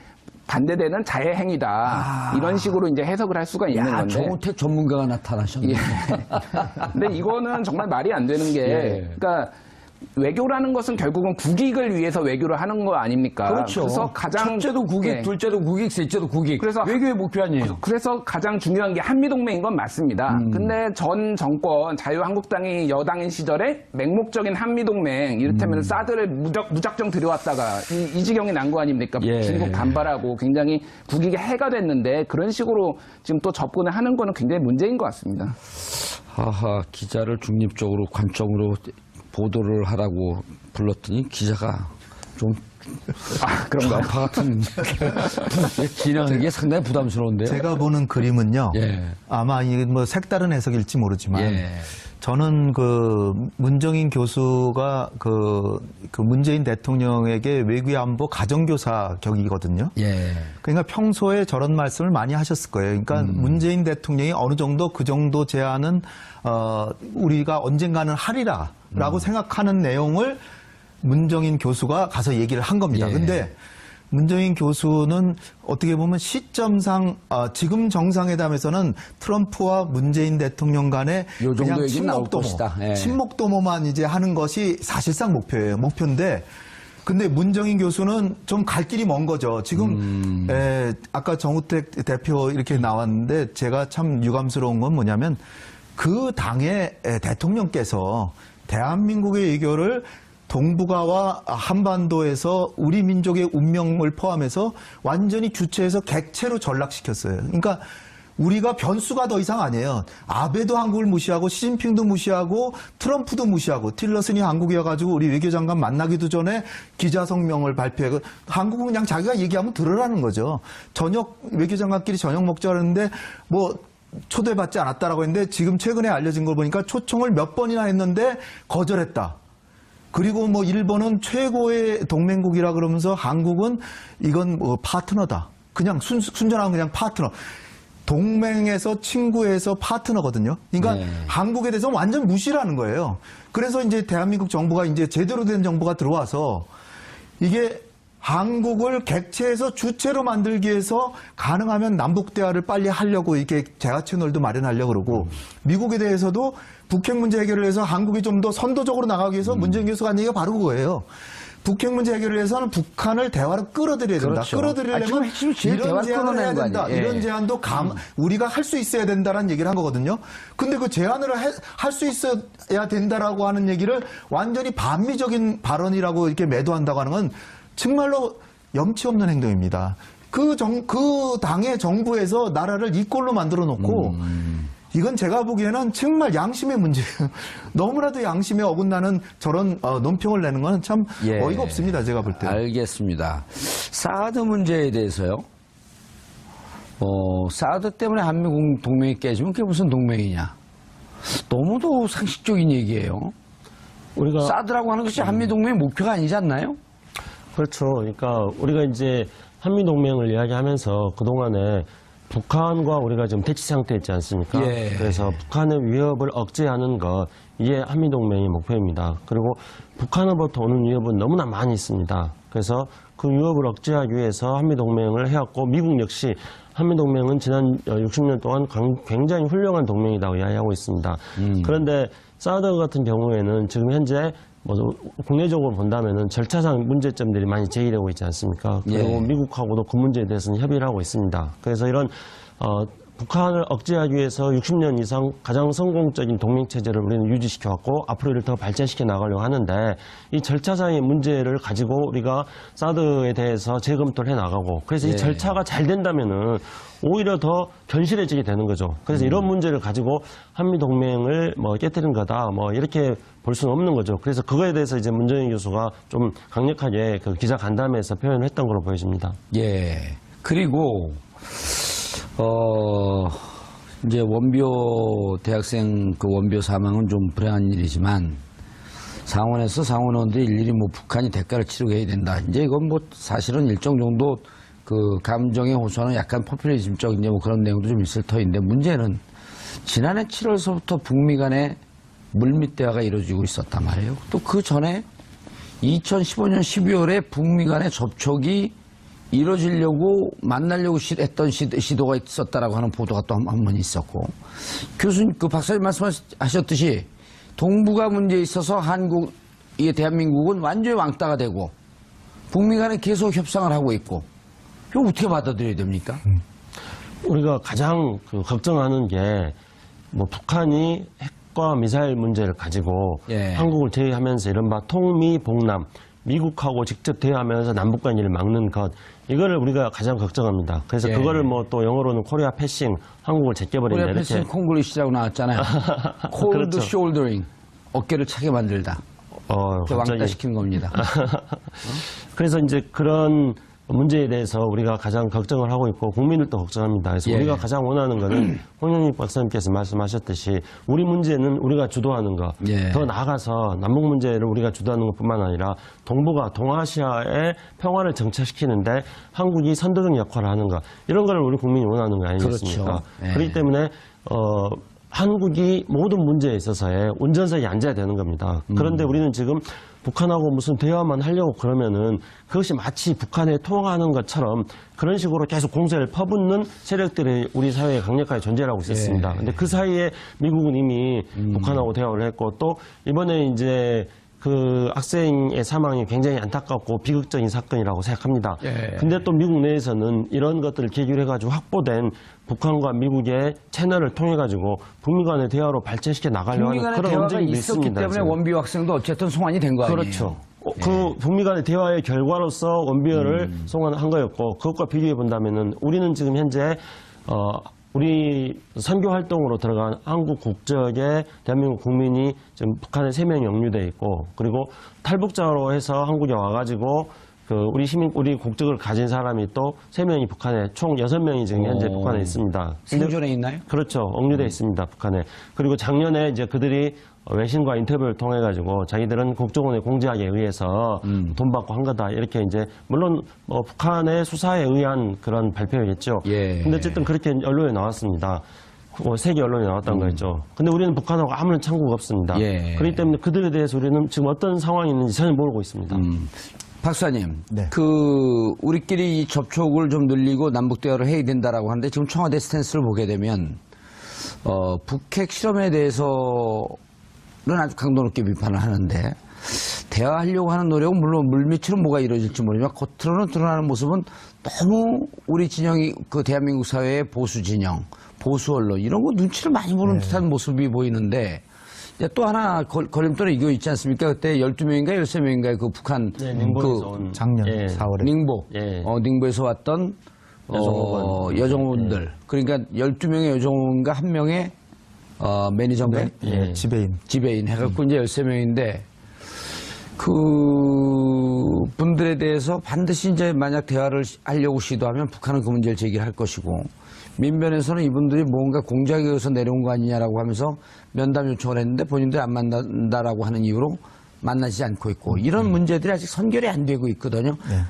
반대되는 자해 행위다. 이런 식으로 이제 해석을 할 수가 있는 야, 건데. 정우택 전문가가 나타나셨네. 예. 근데 이거는 정말 말이 안 되는 게, 예. 그러니까 외교라는 것은 결국은 국익을 위해서 외교를 하는 거 아닙니까? 그렇죠. 그래서 가장 첫째도 국익, 예. 둘째도 국익, 셋째도 국익. 그래서 외교의 목표 아니에요. 그래서 가장 중요한 게 한미동맹인 건 맞습니다. 근데 전 정권 자유한국당이 여당인 시절에 맹목적인 한미동맹 이를테면 사드를 무작정 들여왔다가 이 지경이 난 거 아닙니까? 예. 중국 반발하고 굉장히 국익에 해가 됐는데 그런 식으로 지금 또 접근을 하는 거는 굉장히 문제인 것 같습니다. 하하, 기자를 중립적으로 관점으로 보도를 하라고 불렀더니 기자가 좀 그런가요? 좌파 같은 진행하는 상당히 부담스러운데요. 제가 보는 그림은요. 예. 아마 이게 뭐 색다른 해석일지 모르지만 예. 저는 그 문정인 교수가 그 문재인 대통령에게 외교안보 가정교사 격이거든요. 예. 그러니까 평소에 저런 말씀을 많이 하셨을 거예요. 그러니까 문재인 대통령이 어느 정도 그 정도 제안은 우리가 언젠가는 하리라라고 생각하는 내용을 문정인 교수가 가서 얘기를 한 겁니다. 예. 근데 문정인 교수는 어떻게 보면 시점상 지금 정상회담에서는 트럼프와 문재인 대통령 간에 요 정도 그냥 얘기는 나올 것이다. 예. 친목도모만 이제 하는 것이 사실상 목표예요. 목표인데 근데 문정인 교수는 좀 갈 길이 먼 거죠. 지금 아까 정우택 대표 이렇게 나왔는데 제가 참 유감스러운 건 뭐냐면 그 당의 대통령께서 대한민국의 외교를 동북아와 한반도에서 우리 민족의 운명을 포함해서 완전히 주체해서 객체로 전락시켰어요. 그러니까 우리가 변수가 더 이상 아니에요. 아베도 한국을 무시하고 시진핑도 무시하고 트럼프도 무시하고 틸러슨이 한국에 와가지고 우리 외교장관 만나기도 전에 기자 성명을 발표하고 한국은 그냥 자기가 얘기하면 들으라는 거죠. 저녁 외교장관끼리 저녁 먹자 그러는데 뭐 초대받지 않았다라고 했는데 지금 최근에 알려진 걸 보니까 초청을 몇 번이나 했는데 거절했다. 그리고 뭐 일본은 최고의 동맹국이라 그러면서 한국은 이건 뭐 파트너다. 그냥 순전한 그냥 파트너. 동맹에서 친구에서 파트너거든요. 그러니까 네. 한국에 대해서 완전 무시라는 거예요. 그래서 이제 대한민국 정부가 이제 제대로 된 정부가 들어와서 이게 한국을 객체에서 주체로 만들기 위해서 가능하면 남북 대화를 빨리 하려고 이렇게 대화 채널도 마련하려고 그러고 미국에 대해서도 북핵 문제 해결을 해서 한국이 좀 더 선도적으로 나가기 위해서 문재인 교수가 한 얘기가 바로 그거예요. 북핵 문제 해결을 위해서는 북한을 대화로 끌어들여야 된다. 그렇죠. 지금 끌어들이려면 핵심이 제일 이런 대화를 제안을 해야 끌어내는 거 된다. 아니에요? 예. 이런 제안도 우리가 할 수 있어야 된다라는 얘기를 한 거거든요. 근데 그 제안을 할 수 있어야 된다라고 하는 얘기를 완전히 반미적인 발언이라고 이렇게 매도한다고 하는 건 정말로 염치 없는 행동입니다. 그 당의 정부에서 나라를 이 꼴로 만들어 놓고 이건 제가 보기에는 정말 양심의 문제예요. 너무나도 양심에 어긋나는 저런 논평을 내는 건 참 예. 어이가 없습니다. 제가 볼 때. 알겠습니다. 사드 문제에 대해서요. 사드 때문에 한미 동맹이 깨지면 그게 무슨 동맹이냐. 너무도 상식적인 얘기예요. 우리가 사드라고 하는 것이 한미 동맹의 목표가 아니지 않나요? 그렇죠. 그러니까 우리가 이제 한미 동맹을 이야기하면서 그동안에 북한과 우리가 지금 대치 상태에 있지 않습니까? 예. 그래서 북한의 위협을 억제하는 것, 이게 한미 동맹의 목표입니다. 그리고 북한으로부터 오는 위협은 너무나 많이 있습니다. 그래서 그 위협을 억제하기 위해서 한미 동맹을 해왔고, 미국 역시 한미 동맹은 지난 60년 동안 굉장히 훌륭한 동맹이라고 이야기하고 있습니다. 그런데 사드 같은 경우에는 지금 현재 국내적으로 본다면은 절차상 문제점들이 많이 제기되고 있지 않습니까? 그리고 예. 미국하고도 그 문제에 대해서는 협의를 하고 있습니다. 그래서 이런 북한을 억제하기 위해서 60년 이상 가장 성공적인 동맹체제를 우리는 유지시켜왔고 앞으로 이를 더 발전시켜 나가려고 하는데 이 절차상의 문제를 가지고 우리가 사드에 대해서 재검토를 해나가고 그래서 예. 이 절차가 잘 된다면은 오히려 더 견실해지게 되는 거죠. 그래서 이런 문제를 가지고 한미동맹을 깨뜨린 거다 이렇게 볼 수는 없는 거죠. 그래서 그거에 대해서 이제 문정인 교수가 좀 강력하게 그 기자 간담회에서 표현을 했던 걸로 보여집니다. 예. 그리고 이제 원비호 대학생 그 원비호 사망은 좀 불행한 일이지만 상원에서 상원의원들이 일일이 북한이 대가를 치르게 해야 된다. 이제 이건 사실은 일정 정도 그 감정에 호소하는 약간 포퓰리즘적 이제 그런 내용도 좀 있을 터인데 문제는 지난해 7월서부터 북미 간에 물밑 대화가 이루어지고 있었단 말이에요. 또 그 전에 2015년 12월에 북미 간의 접촉이 이루어지려고 만나려고 했던 시도가 있었다라고 하는 보도가 또 한 번 있었고 교수님 그 박사님 말씀하셨듯이 동북아 문제에 있어서 대한민국은 완전히 왕따가 되고 북미 간에 계속 협상을 하고 있고 이거 어떻게 받아들여야 됩니까? 우리가 가장 걱정하는 게 북한이 핵과 미사일 문제를 가지고 예. 한국을 제외하면서 이른바 통미봉남 미국하고 직접 대화하면서 남북 관계를 막는 것 이거를 우리가 가장 걱정합니다. 그래서 예. 그거를 또 영어로는 코리아 패싱 한국을 제껴버린다 코리아 이렇게. 패싱 콩글리시라고 나왔잖아요. 콜드 그렇죠. 숄더링 어깨를 차게 만들다. 갑자기 왕따시키는 겁니다. 그래서 이제 그런 문제에 대해서 우리가 가장 걱정을 하고 있고 국민들도 걱정합니다. 그래서 예. 우리가 가장 원하는 것은 홍영익 박사님께서 말씀하셨듯이 우리 문제는 우리가 주도하는 것, 예. 더 나아가서 남북 문제를 우리가 주도하는 것뿐만 아니라 동북아, 동아시아의 평화를 정착시키는데 한국이 선도적 역할을 하는 것 이런 걸 우리 국민이 원하는 거 아니겠습니까? 그렇죠. 예. 그렇기 때문에 한국이 모든 문제에 있어서의 운전석에 앉아야 되는 겁니다. 그런데 우리는 지금 북한하고 무슨 대화만 하려고 그러면은 그것이 마치 북한에 통화하는 것처럼 그런 식으로 계속 공세를 퍼붓는 세력들이 우리 사회에 강력하게 존재하고 있었습니다. 예. 근데 그 사이에 미국은 이미 북한하고 대화를 했고 또 이번에 이제 그 학생의 사망이 굉장히 안타깝고 비극적인 사건이라고 생각합니다. 예. 근데 또 미국 내에서는 이런 것들을 계기로 해가지고 확보된 북한과 미국의 채널을 통해가지고 북미 간의 대화로 발전시켜 나가려고 북미 하는 간의 그런 대화가 움직임도 있었기 있습니다. 때문에 지금. 원비호 학생도 어쨌든 송환이 된 거 아니에요? 그렇죠. 그 북미 간의 대화의 결과로서 원비어를 송환한 거였고 그것과 비교해 본다면은 우리는 지금 현재 우리 선교 활동으로 들어간 한국 국적의 대한민국 국민이 지금 북한에 3명이 영유돼 있고 그리고 탈북자로 해서 한국에 와가지고 우리 국적을 가진 사람이 또 3명이 북한에, 총 6명이 지금 현재 북한에 있습니다. 생존에 있나요? 그렇죠. 억류돼 있습니다. 북한에. 그리고 작년에 이제 그들이 외신과 인터뷰를 통해 가지고 자기들은 국정원의 공작에 의해서 돈 받고 한 거다. 이렇게 이제 물론 북한의 수사에 의한 그런 발표였죠. 예. 근데 어쨌든 그렇게 언론에 나왔습니다. 세계 언론에 나왔던 거였죠. 근데 우리는 북한하고 아무런 참고가 없습니다. 예. 그렇기 때문에 그들에 대해서 우리는 지금 어떤 상황이 있는지 전혀 모르고 있습니다. 박사님, 네. 우리끼리 이 접촉을 좀 늘리고 남북 대화를 해야 된다라고 하는데 지금 청와대 스탠스를 보게 되면 북핵 실험에 대해서는 아주 강도 높게 비판을 하는데 대화하려고 하는 노력은 물론 물밑으로 뭐가 이루어질지 모르지만 겉으로는 드러나는 모습은 너무 우리 진영이 그 대한민국 사회의 보수 진영, 보수 언론 이런 거 눈치를 많이 보는 듯한 모습이 보이는데 이제 또 하나 걸림돌에 이거 있지 않습니까? 그때 12명인가 13명인가 그 북한 네, 닝보에서 온 작년 예. 4월에. 닝보, 예. 닝보에서 왔던 여정원들. 그러니까 12명의 여정원과 1명의 매니저인가요? 예, 지배인 해갖고 이제 13명인데 그 분들에 대해서 반드시 이제 만약 대화를 하려고 시도하면 북한은 그 문제를 제기할 것이고 민변에서는 이분들이 뭔가 공작에 의해서 내려온 거 아니냐라고 하면서 면담 요청을 했는데 본인들이 안 만난다라고 하는 이유로 만나지 않고 있고 이런 문제들이 아직 선결이 안 되고 있거든요. 네.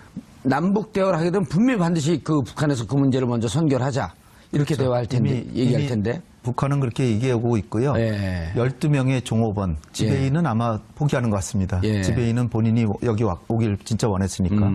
남북 대화를 하게 되면 분명히 반드시 그 북한에서 그 문제를 먼저 선결하자 이렇게 대화할 텐데 얘기할 텐데 북한은 그렇게 얘기하고 있고요. 예. 12명의 종업원, 지배인은 아마 포기하는 것 같습니다. 예. 지배인은 본인이 여기 오길 진짜 원했으니까.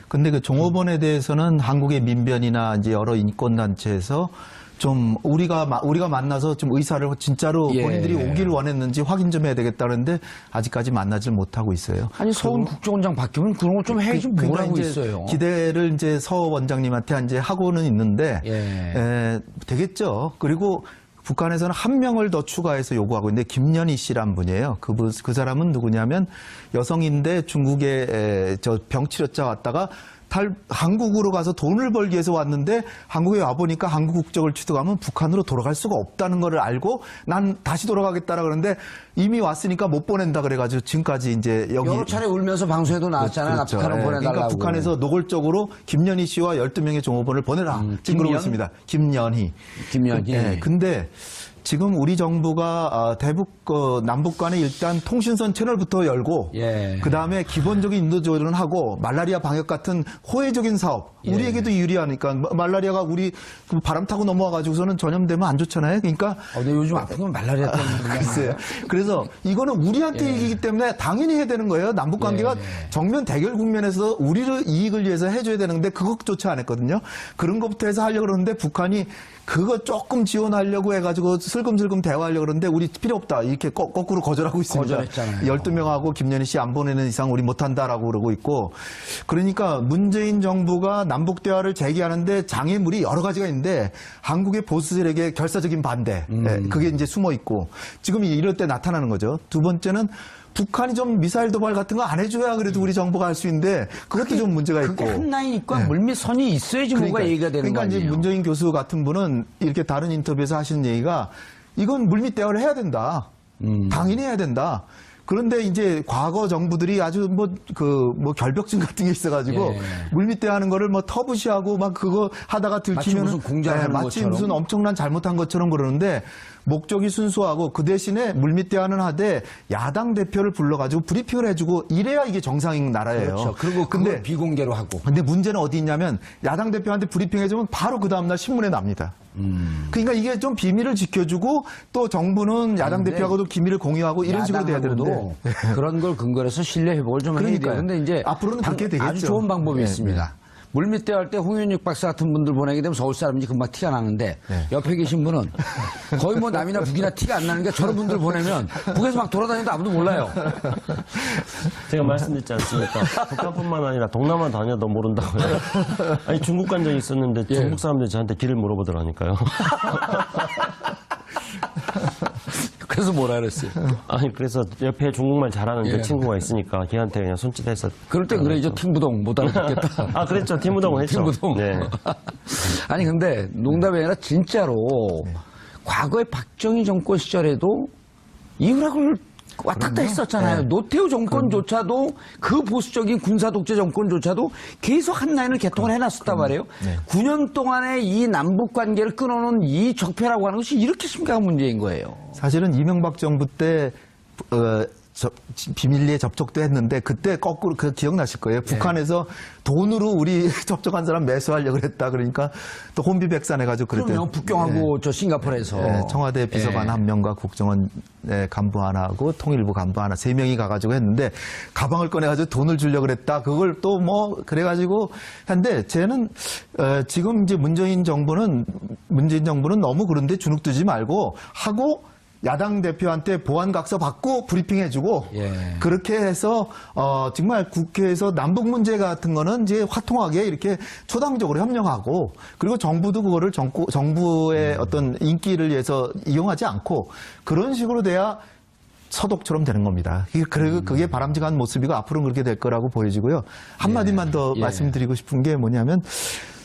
근데 그 종업원에 대해서는 한국의 민변이나 이제 여러 인권단체에서 좀 우리가 만나서 좀 의사를 진짜로 예. 본인들이 오길 원했는지 확인 좀 해야 되겠다는데 아직까지 만나질 못하고 있어요. 아니 서훈 국정원장 바뀌면 그런 거 좀 해야지 그러니까 뭐라고 이제 있어요. 기대를 이제 서 원장님한테 이제 하고는 있는데 예. 되겠죠. 그리고 북한에서는 한 명을 더 추가해서 요구하고 있는데 김연희 씨란 분이에요. 그 사람은 누구냐면 여성인데 중국에 저 병치료자 왔다가 한국으로 가서 돈을 벌기 위해서 왔는데 한국에 와보니까 한국 국적을 취득하면 북한으로 돌아갈 수가 없다는 걸 알고 난 다시 돌아가겠다라 그러는데 이미 왔으니까 못 보낸다 그래가지고 지금까지 이제 여기 여러 차례 울면서 방송에도 나왔잖아요. 그렇죠. 나 북한을 예. 보내달라고. 그러니까 북한에서 노골적으로 김연희 씨와 12명의 종업원을 보내라. 지금 그러고 있습니다. 김연희. 예. 근데 지금 우리 정부가 남북 간에 일단 통신선 채널부터 열고 예. 그다음에 기본적인 인도 조절은 하고 말라리아 방역 같은 호혜적인 사업 우리에게도 유리하니까 말라리아가 우리 바람 타고 넘어와 가지고서는 전염되면 안 좋잖아요. 그러니까 근데 요즘 아픈 건 말라리아 때문에 글쎄요. 그래서 이거는 우리한테 이익이기 때문에 당연히 해야 되는 거예요. 남북 관계가 정면 대결 국면에서 우리를 이익을 위해서 해줘야 되는데 그것조차 안 했거든요. 그런 것부터 해서 하려고 그러는데 북한이 그거 조금 지원하려고 해가지고 슬금슬금 대화하려고 그러는데 우리 필요 없다. 이렇게 거꾸로 거절하고 있습니다. 거절했잖아요. 12명하고 김연희 씨 안 보내는 이상 우리 못한다라고 그러고 있고 그러니까 문재인 정부가 남북 대화를 재개하는데 장애물이 여러 가지가 있는데 한국의 보수 세력의 결사적인 반대 그게 이제 숨어 있고 지금 이럴 때 나타나는 거죠. 두 번째는 북한이 좀 미사일 도발 같은 거 안 해줘야 그래도 우리 정부가 할 수 있는데 그것도 좀 문제가 있고. 그게 한 라인 있고 물밑 선이 있어야지 뭐가 얘기가 되는 그러니까 거 아니에요. 이제 문재인 교수 같은 분은 이렇게 다른 인터뷰에서 하시는 얘기가 이건 물밑 대화를 해야 된다. 당연히 해야 된다. 그런데 이제 과거 정부들이 아주 결벽증 같은 게 있어가지고 물밑 대화하는 거를 터부시하고 막 그거 하다가 들키면 마치 무슨 공작하는 마치 것처럼. 무슨 엄청난 잘못한 것처럼 그러는데 목적이 순수하고 그 대신에 물밑 대화는 하되 야당 대표를 불러가지고 브리핑을 해주고 이래야 이게 정상인 나라예요. 그렇죠. 그리고 그걸 비공개로 하고. 근데 문제는 어디 있냐면 야당 대표한테 브리핑 해주면 바로 그 다음날 신문에 납니다. 그러니까 이게 좀 비밀을 지켜주고 또 정부는 야당 대표하고도 기밀을 공유하고 이런 식으로 돼야 되는데 그런 걸 근거로 해서 신뢰 회복을 좀 해야 돼요. 그러니까요. 근데 이제 앞으로는 그렇게 되겠죠. 아주 좋은 방법이 있습니다. 물밑 대화할 때 홍윤육 박사 같은 분들 보내게 되면 서울 사람인지 금방 티가 나는데 옆에 계신 분은 거의 남이나 북이나 티가 안 나는 게 저런 분들 보내면 북에서 막 돌아다니도 아무도 몰라요. 제가 말씀드렸지 않습니까? 북한뿐만 아니라 동남아 다녀도 모른다고요. 아니 중국 간 적이 있었는데 중국 사람들이 저한테 길을 물어보더라니까요. 그래서 뭐라 그랬어요? 아니 그래서 옆에 중국말 잘하는 제 친구가 있으니까 걔한테 그냥 손짓해서. 그럴 때 그래야죠. 팀부동 못 알아듣겠다. 아 그랬죠. 팀부동을 했죠. 팀부동. 네. 아니 근데 농담이 아니라 진짜로 과거에 박정희 정권 시절에도 이후락을 왔다 갔다 했었잖아요. 노태우 정권조차도 그 보수적인 군사 독재 정권조차도 계속 한 라인을 개통을 해놨었단 말이에요. 9년 동안에 이 남북 관계를 끊어놓은 이 적폐라고 하는 것이 이렇게 심각한 문제인 거예요. 사실은 이명박 정부 때 비밀리에 접촉도 했는데 그때 거꾸로 그 기억나실 거예요. 북한에서 돈으로 우리 접촉한 사람 매수하려고 그랬다. 그러니까 또 혼비백산해가지고 그랬대요. 그러면 북경하고 저 싱가포르에서 청와대 비서관 한 명과 국정원 간부 하나하고 통일부 간부 하나 3명이 가가지고 했는데 가방을 꺼내가지고 돈을 주려고 그랬다. 그걸 또 뭐 그래가지고 했는데 쟤는 지금 이제 문재인 정부는 너무 그런데 주눅 들지 말고 하고 야당 대표한테 보안각서 받고 브리핑해주고 그렇게 해서 정말 국회에서 남북 문제 같은 거는 이제 화통하게 이렇게 초당적으로 협력하고 그리고 정부도 그거를 정부의 어떤 인기를 위해서 이용하지 않고 그런 식으로 돼야 서독처럼 되는 겁니다. 그리고 그게 바람직한 모습이고 앞으로는 그렇게 될 거라고 보여지고요. 한마디만 더 말씀드리고 싶은 게 뭐냐면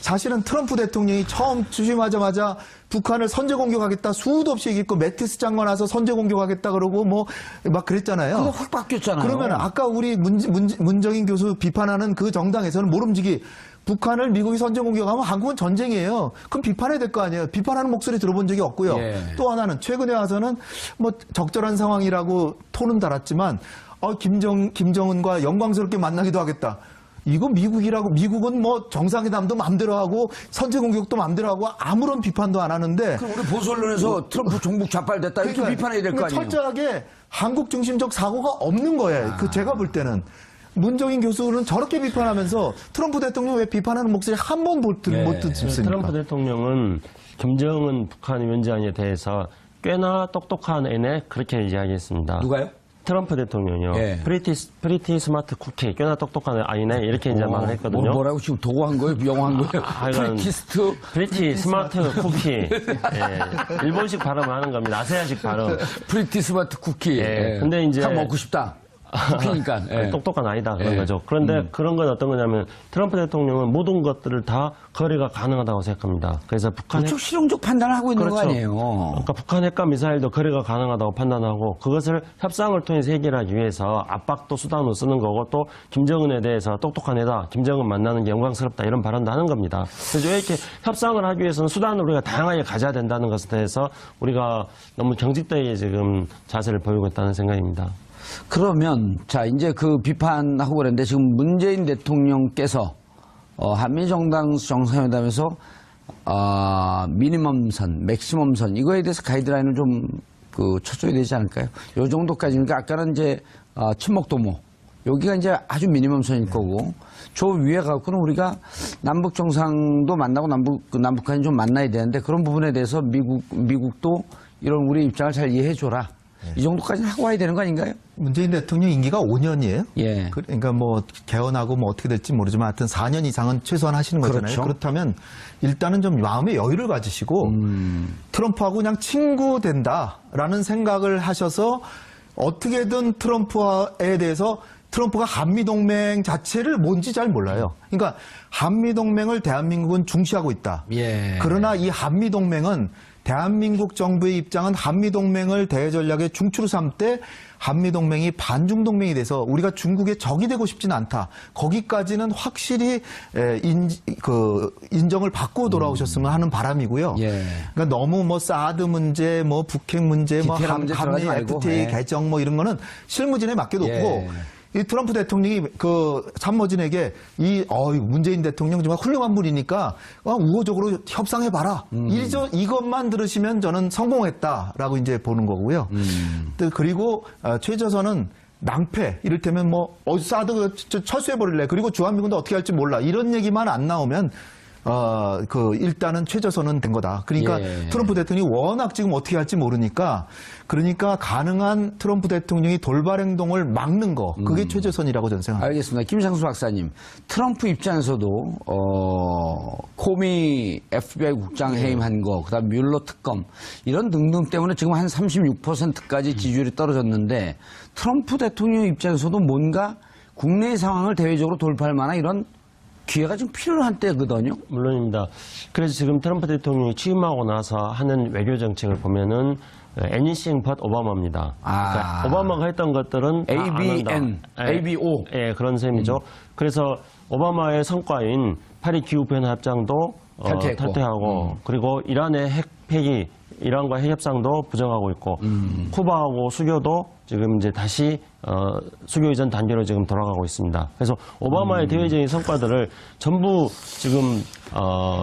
사실은 트럼프 대통령이 처음 취임하자마자 북한을 선제 공격하겠다 수도 없이 얘기했고 매티스 장관 와서 선제 공격하겠다 그러고 뭐 막 그랬잖아요. 그거 확 바뀌었잖아요. 그러면 아까 우리 문정인 교수 비판하는 그 정당에서는 모름지기 북한을 미국이 선제 공격하면 한국은 전쟁이에요. 그럼 비판해야 될 거 아니에요. 비판하는 목소리 들어본 적이 없고요. 또 하나는 최근에 와서는 뭐 적절한 상황이라고 톤은 달았지만 김정은과 영광스럽게 만나기도 하겠다. 이거 미국은 뭐 정상회담도 마음대로 하고 선제 공격도 마음대로 하고 아무런 비판도 안 하는데 그럼 우리 보수 언론에서 트럼프 종북 좌빨됐다 이렇게 비판해야 될 거 아니에요. 철저하게 한국 중심적 사고가 없는 거예요. 제가 볼 때는. 문정인 교수는 저렇게 비판하면서 트럼프 대통령 왜 비판하는 목소리 한 번 못 듣습니까? 트럼프 대통령은 김정은 북한 위원장에 대해서 꽤나 똑똑한 애네 그렇게 이야기했습니다. 누가요? 트럼프 대통령이요. 프리티 스마트 쿠키, 꽤나 똑똑한 아이네 이렇게 이제 말을 했거든요. 뭐라고 지금 도구한 거예요? 영어 한 거예요? 프리티 스마트 쿠키. 일본식 발음하는 겁니다. 아세아식 발음. 프리티 스마트 쿠키. 근데 이제 다 먹고 싶다. 쿠키니까. 똑똑한 아이다 그런 거죠. 그런데 그런 건 어떤 거냐면 트럼프 대통령은 모든 것들을 다 거래가 가능하다고 생각합니다. 그래서 북한 그쪽 실용적 판단을 하고 있는 거 아니에요. 그러니까 북한 핵과 미사일도 거래가 가능하다고 판단하고 그것을 협상을 통해서 해결하기 위해서 압박도 수단으로 쓰는 거고 또 김정은에 대해서 똑똑한 애다. 김정은 만나는 게 영광스럽다. 이런 발언도 하는 겁니다. 그래서 왜 이렇게 협상을 하기 위해서는 수단을 우리가 다양하게 가져야 된다는 것에 대해서 우리가 너무 경직되게 지금 자세를 보이고 있다는 생각입니다. 그러면 자 이제 그 비판하고 그랬는데 지금 문재인 대통령께서 한미정당 정상회담에서 미니멈선, 맥시멈선 이거에 대해서 가이드라인을 좀 쳐줘야 되지 않을까요? 요 정도까지니까 아까는 이제 친목도모 여기가 이제 아주 미니멈선일 거고 저 위에 갖고는 우리가 남북 정상도 만나고 남북한이 좀 만나야 되는데 그런 부분에 대해서 미국도 이런 우리 입장을 잘 이해해 줘라. 이 정도까지는 하고 와야 되는 거 아닌가요? 문재인 대통령 임기가 5년이에요. 예. 그러니까 뭐 개헌하고 뭐 어떻게 될지 모르지만 하여튼 4년 이상은 최소한 하시는 거잖아요. 그렇죠. 그렇다면 일단은 좀 마음의 여유를 가지시고 트럼프하고 그냥 친구 된다라는 생각을 하셔서 어떻게든 트럼프에 대해서 트럼프가 한미동맹 자체를 뭔지 잘 몰라요. 그러니까 한미동맹을 대한민국은 중시하고 있다. 그러나 이 한미동맹은 대한민국 정부의 입장은 한미동맹을 대전략의 중추로 삼되 한미동맹이 반중동맹이 돼서 우리가 중국의 적이 되고 싶지는 않다. 거기까지는 확실히 인정을 받고 돌아오셨으면 하는 바람이고요. 그러니까 너무 뭐 사드 문제, 뭐 북핵 문제, 뭐 한미 FTA 개정 뭐 이런 거는 실무진에 맡겨놓고 이 트럼프 대통령이 그 참모진에게 문재인 대통령 정말 훌륭한 분이니까 우호적으로 협상해봐라. 이것만 들으시면 저는 성공했다라고 이제 보는 거고요. 그리고 최저선은 낭패, 이를테면 뭐 사드 철수해버릴래. 그리고 주한미군도 어떻게 할지 몰라. 이런 얘기만 안 나오면 일단은 최저선은 된 거다. 그러니까 트럼프 대통령이 워낙 지금 어떻게 할지 모르니까 그러니까 가능한 트럼프 대통령이 돌발 행동을 막는 거 그게 최저선이라고 저는 생각합니다. 알겠습니다. 김상수 박사님, 트럼프 입장에서도 코미 FBI 국장 해임한 거, 그다음 뮬러 특검 이런 등등 때문에 지금 한 36%까지 지지율이 떨어졌는데 트럼프 대통령 입장에서도 뭔가 국내 상황을 대외적으로 돌파할 만한 이런 기회가 좀 필요한 때거든요. 물론입니다. 그래서 지금 트럼프 대통령이 취임하고 나서 하는 외교 정책을 보면은 anything but 오바마입니다. 그러니까 오바마가 했던 것들은 다 안 한다. ABN, ABO. 예, 그런 셈이죠. 그래서 오바마의 성과인 파리 기후변화 협정도 탈퇴했고. 탈퇴하고 그리고 이란의 핵 폐기, 이란과 핵 협상도 부정하고 있고 쿠바하고 수교도 지금 이제 다시 수교 이전 단계로 지금 돌아가고 있습니다. 그래서 오바마의 대외적인 성과들을 전부 지금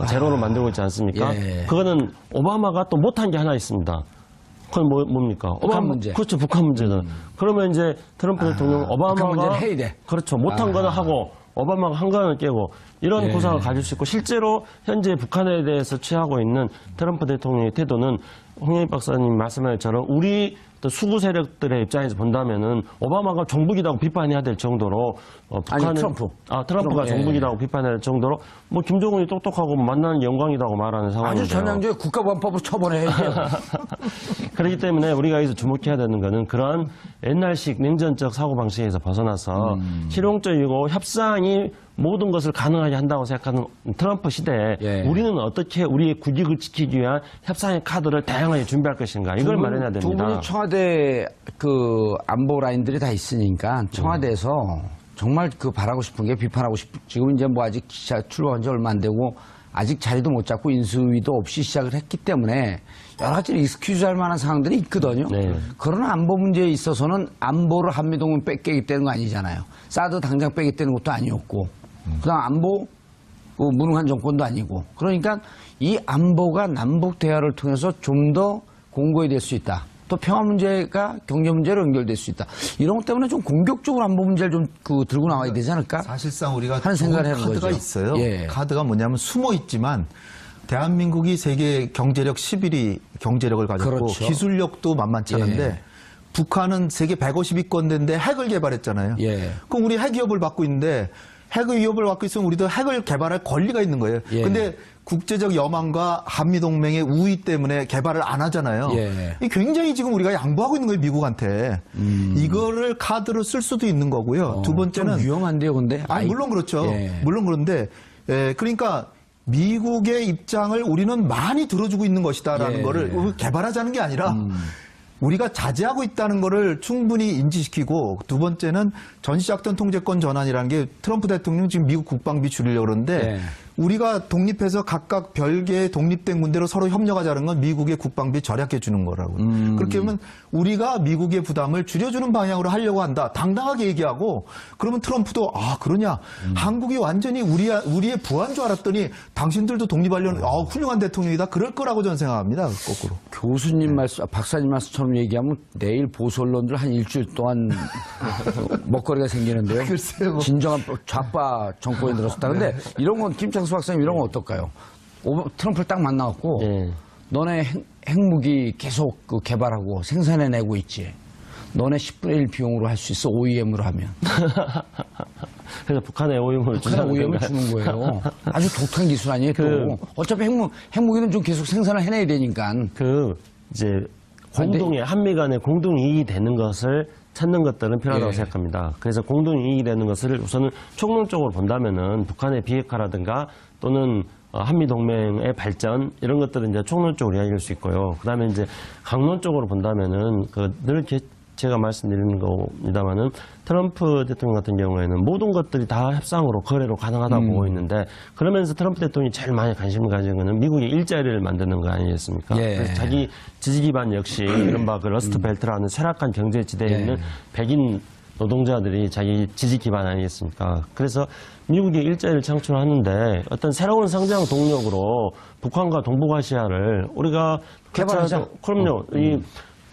제로로 만들고 있지 않습니까? 예. 그거는 오바마가 또 못한 게 하나 있습니다. 그건 뭡니까? 북한 문제. 그렇죠, 북한 문제는. 그러면 이제 트럼프 대통령 오바마가 북한 문제는 해야 돼. 그렇죠, 못한 거는 하고 오바마가 한 거는 깨고 이런 예. 구상을 가질 수 있고 실제로 현재 북한에 대해서 취하고 있는 트럼프 대통령의 태도는 홍영희 박사님 말씀하신 것처럼 우리 또 수구 세력들의 입장에서 본다면은 오바마가 종북이라고 비판해야 될 정도로 북한은 트럼프. 트럼프가 예. 종북이라고 비판해야 될 정도로 뭐 김정은이 똑똑하고 만나는 영광이라고 말하는 상황인데요. 아주 전형적인 국가보안법으로 처벌해야죠. 그렇기 때문에 우리가 여기서 주목해야 되는 것은 그러한 옛날식 냉전적 사고방식에서 벗어나서 실용적이고 협상이 모든 것을 가능하게 한다고 생각하는 트럼프 시대에 예. 우리는 어떻게 우리의 국익을 지키기 위한 협상의 카드를 다양하게 준비할 것인가 이걸 마련해야 두 됩니다. 분이 청와대 그 안보 라인들이 다 있으니까 청와대에서 정말 그 바라고 싶은 게 비판하고 지금 이제 뭐 아직 출범한 지 얼마 안 되고 아직 자리도 못 잡고 인수위도 없이 시작을 했기 때문에 여러 가지 익스큐즈 할 만한 상황들이 있거든요. 네. 그러나 안보 문제에 있어서는 안보를 한미동맹 뺏기겠다는 거 아니잖아요. 사드 당장 빼겠다는 것도 아니었고 그다음 안보 무능한 정권도 아니고 그러니까 이 안보가 남북 대화를 통해서 좀 더 공고히 될 수 있다. 또 평화 문제가 경제 문제로 연결될 수 있다. 이런 것 때문에 좀 공격적으로 안보 문제를 좀 들고 나와야 되지 않을까? 사실상 우리가 하는 생각을 좋은 하는 카드가 거죠. 있어요. 예. 카드가 뭐냐면 숨어 있지만 대한민국이 세계 경제력 11위 경제력을 가졌고 그렇죠. 기술력도 만만치 않은데 예. 북한은 세계 150위권대인데 핵을 개발했잖아요. 예. 그럼 우리 핵 위협을 받고 있는데 핵 위협을 받고 있으면 우리도 핵을 개발할 권리가 있는 거예요. 예. 근데 국제적 여망과 한미동맹의 우위 때문에 개발을 안 하잖아요. 예. 이 굉장히 지금 우리가 양보하고 있는 거예요, 미국한테. 이거를 카드로 쓸 수도 있는 거고요. 두 번째는 좀 위험한데요, 근데. 물론 그렇죠. 예. 물론 그런데 그러니까 미국의 입장을 우리는 많이 들어주고 있는 것이다라는 예. 거를 개발하자는 게 아니라 우리가 자제하고 있다는 거를 충분히 인지시키고 두 번째는 전시작전 통제권 전환이라는 게 트럼프 대통령 지금 미국 국방비 줄이려고 그러는데 예. 우리가 독립해서 각각 별개의 독립된 군대로 서로 협력하자는 건 미국의 국방비 절약해 주는 거라고. 그렇게 하면 우리가 미국의 부담을 줄여주는 방향으로 하려고 한다. 당당하게 얘기하고 그러면 트럼프도 그러냐. 한국이 완전히 우리의 부하인 줄 알았더니 당신들도 독립하려는 훌륭한 대통령이다. 그럴 거라고 저는 생각합니다. 거꾸로. 교수님 말씀, 박사님 말씀처럼 얘기하면 내일 보수 언론들 한 일주일 동안 먹거리가 생기는데요. 글쎄요. 진정한 좌파 정권이 들었다. 근데 이런 건 김창수 박사님 이런 건 어떨까요? 트럼프를 딱 만나갖고 예. 너네 핵무기 계속 개발하고 생산해내고 있지. 너네 10분의 1 비용으로 할 수 있어. OEM으로 하면. 그래서 북한에 오염을 북한에 OEM을 주는 거예요. 아주 독특한 기술 아니에요, 또. 어차피 핵무기는 좀 계속 생산을 해내야 되니까. 이제 공동의 한미 간의 공동 이익이 되는 것을 찾는 것들은 필요하다고 예. 생각합니다. 그래서 공동 이익이 되는 것을 우선은 총론적으로 본다면은 북한의 비핵화라든가 또는 한미 동맹의 발전 이런 것들은 이제 총론적으로 이야기할 수 있고요. 그다음에 이제 강론적으로 본다면은 늘 제가 말씀드리는 겁니다만은 트럼프 대통령 같은 경우에는 모든 것들이 다 협상으로 거래로 가능하다고 보고 있는데 그러면서 트럼프 대통령이 제일 많이 관심을 가진 거는 미국의 일자리를 만드는 거 아니겠습니까? 예. 그래서 자기 지지 기반 역시 이른바 러스트 벨트라는 쇠락한 경제 지대에 있는 백인 노동자들이 자기 지지 기반 아니겠습니까? 그래서 미국이 일자리를 창출하는데 어떤 새로운 성장 동력으로 북한과 동북아시아를 우리가 개발하자. 그럼요. 이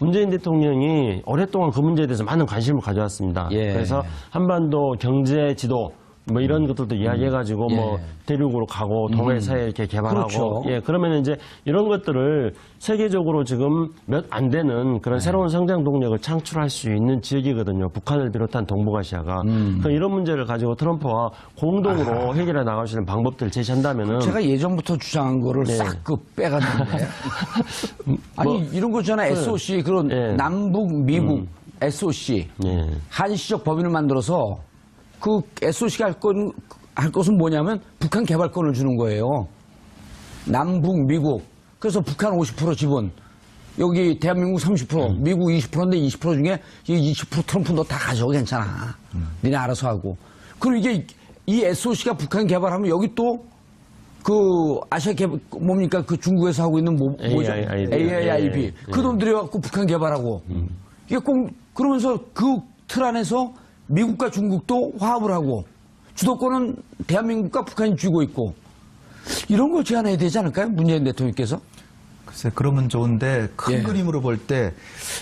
문재인 대통령이 오랫동안 그 문제에 대해서 많은 관심을 가져왔습니다. 예. 그래서 한반도 경제 지도 뭐 이런 것들도 이야기해가지고 뭐 대륙으로 가고 동해사에 이렇게 개발하고 그렇죠. 그러면 이제 이런 것들을 세계적으로 지금 몇 안 되는 그런 새로운 성장 동력을 창출할 수 있는 지역이거든요. 북한을 비롯한 동북아시아가. 그럼 이런 문제를 가지고 트럼프와 공동으로 해결해 나갈 수 있는 방법들을 제시한다면은 제가 예전부터 주장한 거를 싹 빼갔는데. 아니, 이런 거잖아요. SOC, 그런 남북, 미국, SOC. 한시적 법인을 만들어서 그 SOC가 할 것은 뭐냐면 북한 개발권을 주는 거예요. 남북, 미국. 그래서 북한 50% 지분. 여기 대한민국 30%, 미국 20%인데 20% 중에 이 20% 트럼프 너 다 가져오 괜찮아. 니네 알아서 하고. 그리고 이게 이 SOC가 북한 개발하면 여기 또 그 아시아 개발 뭡니까 그 중국에서 하고 있는 뭐죠? AIIB. 그 돈 들여갖고 북한 개발하고. 이게 꼭 그러면서 그 틀 안에서 미국과 중국도 화합을 하고 주도권은 대한민국과 북한이 쥐고 있고 이런 걸 제안해야 되지 않을까요? 문재인 대통령께서? 글쎄, 그러면 좋은데 큰 예. 그림으로 볼 때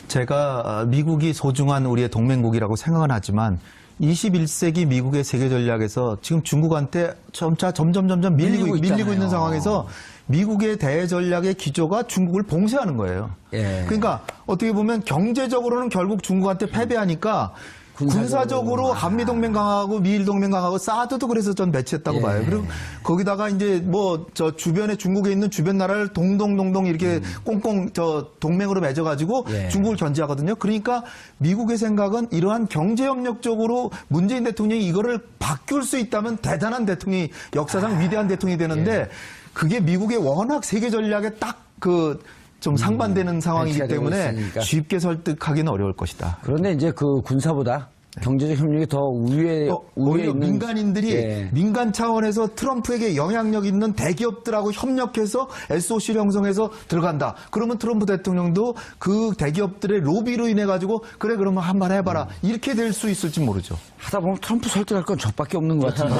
제가 미국이 소중한 우리의 동맹국이라고 생각은 하지만 21세기 미국의 세계 전략에서 지금 중국한테 점점 밀리고 있는 상황에서 미국의 대전략의 기조가 중국을 봉쇄하는 거예요. 예. 그러니까 어떻게 보면 경제적으로는 결국 중국한테 패배하니까 군사적으로 한미동맹 강하고 미일동맹 강하고 사드도 그래서 전 배치했다고 봐요. 그리고 거기다가 이제 뭐 저 주변에 중국에 있는 주변 나라를 동동 이렇게 꽁꽁 저 동맹으로 맺어가지고 중국을 견제하거든요. 그러니까 미국의 생각은 이러한 경제협력 쪽으로 문재인 대통령이 이거를 바꿀 수 있다면 대단한 대통령이 역사상 위대한 대통령이 되는데 그게 미국의 워낙 세계 전략에 딱 그 좀 상반되는 상황이기 배치가 되고 때문에 있으니까. 쉽게 설득하기는 어려울 것이다. 그런데 이제 그 군사보다 경제적 협력이 더 우위에 오히려 있는 민간인들이 예. 민간 차원에서 트럼프에게 영향력 있는 대기업들하고 협력해서 SOC를 형성해서 들어간다. 그러면 트럼프 대통령도 그 대기업들의 로비로 인해 가지고 그래 그러면 한번 해봐라. 이렇게 될 수 있을지 모르죠. 하다 보면 트럼프 설득할 건 저밖에 없는 것 같은데.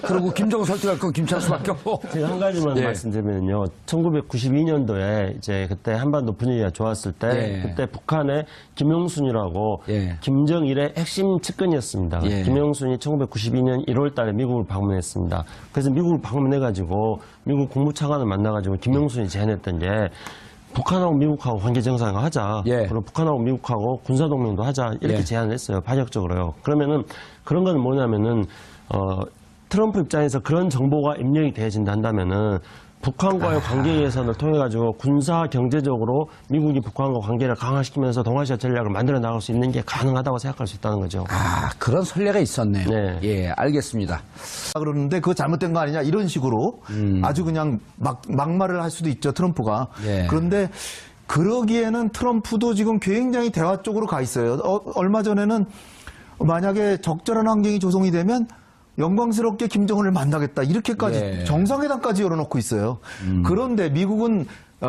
그리고 김정은 설득할 건 김찬수밖에 없고. 제가 한 가지만 말씀드리면요. 1992년도에 이제 그때 한반도 분위기가 좋았을 때 그때 북한의 김영순이라고 김정일의 핵심 측근이었습니다. 김영순이 1992년 1월 달에 미국을 방문했습니다. 그래서 미국을 방문해가지고 미국 국무차관을 만나가지고 김영순이 제안했던 게 북한하고 미국하고 관계 정상화하자. 그리고 북한하고 미국하고 군사동맹도 하자. 이렇게 제안을 했어요. 파격적으로요. 그러면은 그런 건 뭐냐면은 트럼프 입장에서 그런 정보가 입력이 되어진다 한다면은 북한과의 관계 개선을 통해 가지고 군사 경제적으로 미국이 북한과 관계를 강화시키면서 동아시아 전략을 만들어 나갈 수 있는 게 가능하다고 생각할 수 있다는 거죠. 아, 그런 선례가 있었네요. 네. 예, 알겠습니다. 그러는데 그거 잘못된 거 아니냐 이런 식으로 아주 그냥 막말을 할 수도 있죠. 트럼프가. 그런데 그러기에는 트럼프도 지금 굉장히 대화 쪽으로 가 있어요. 얼마 전에는 만약에 적절한 환경이 조성이 되면 영광스럽게 김정은을 만나겠다. 이렇게까지 정상회담까지 열어놓고 있어요. 그런데 미국은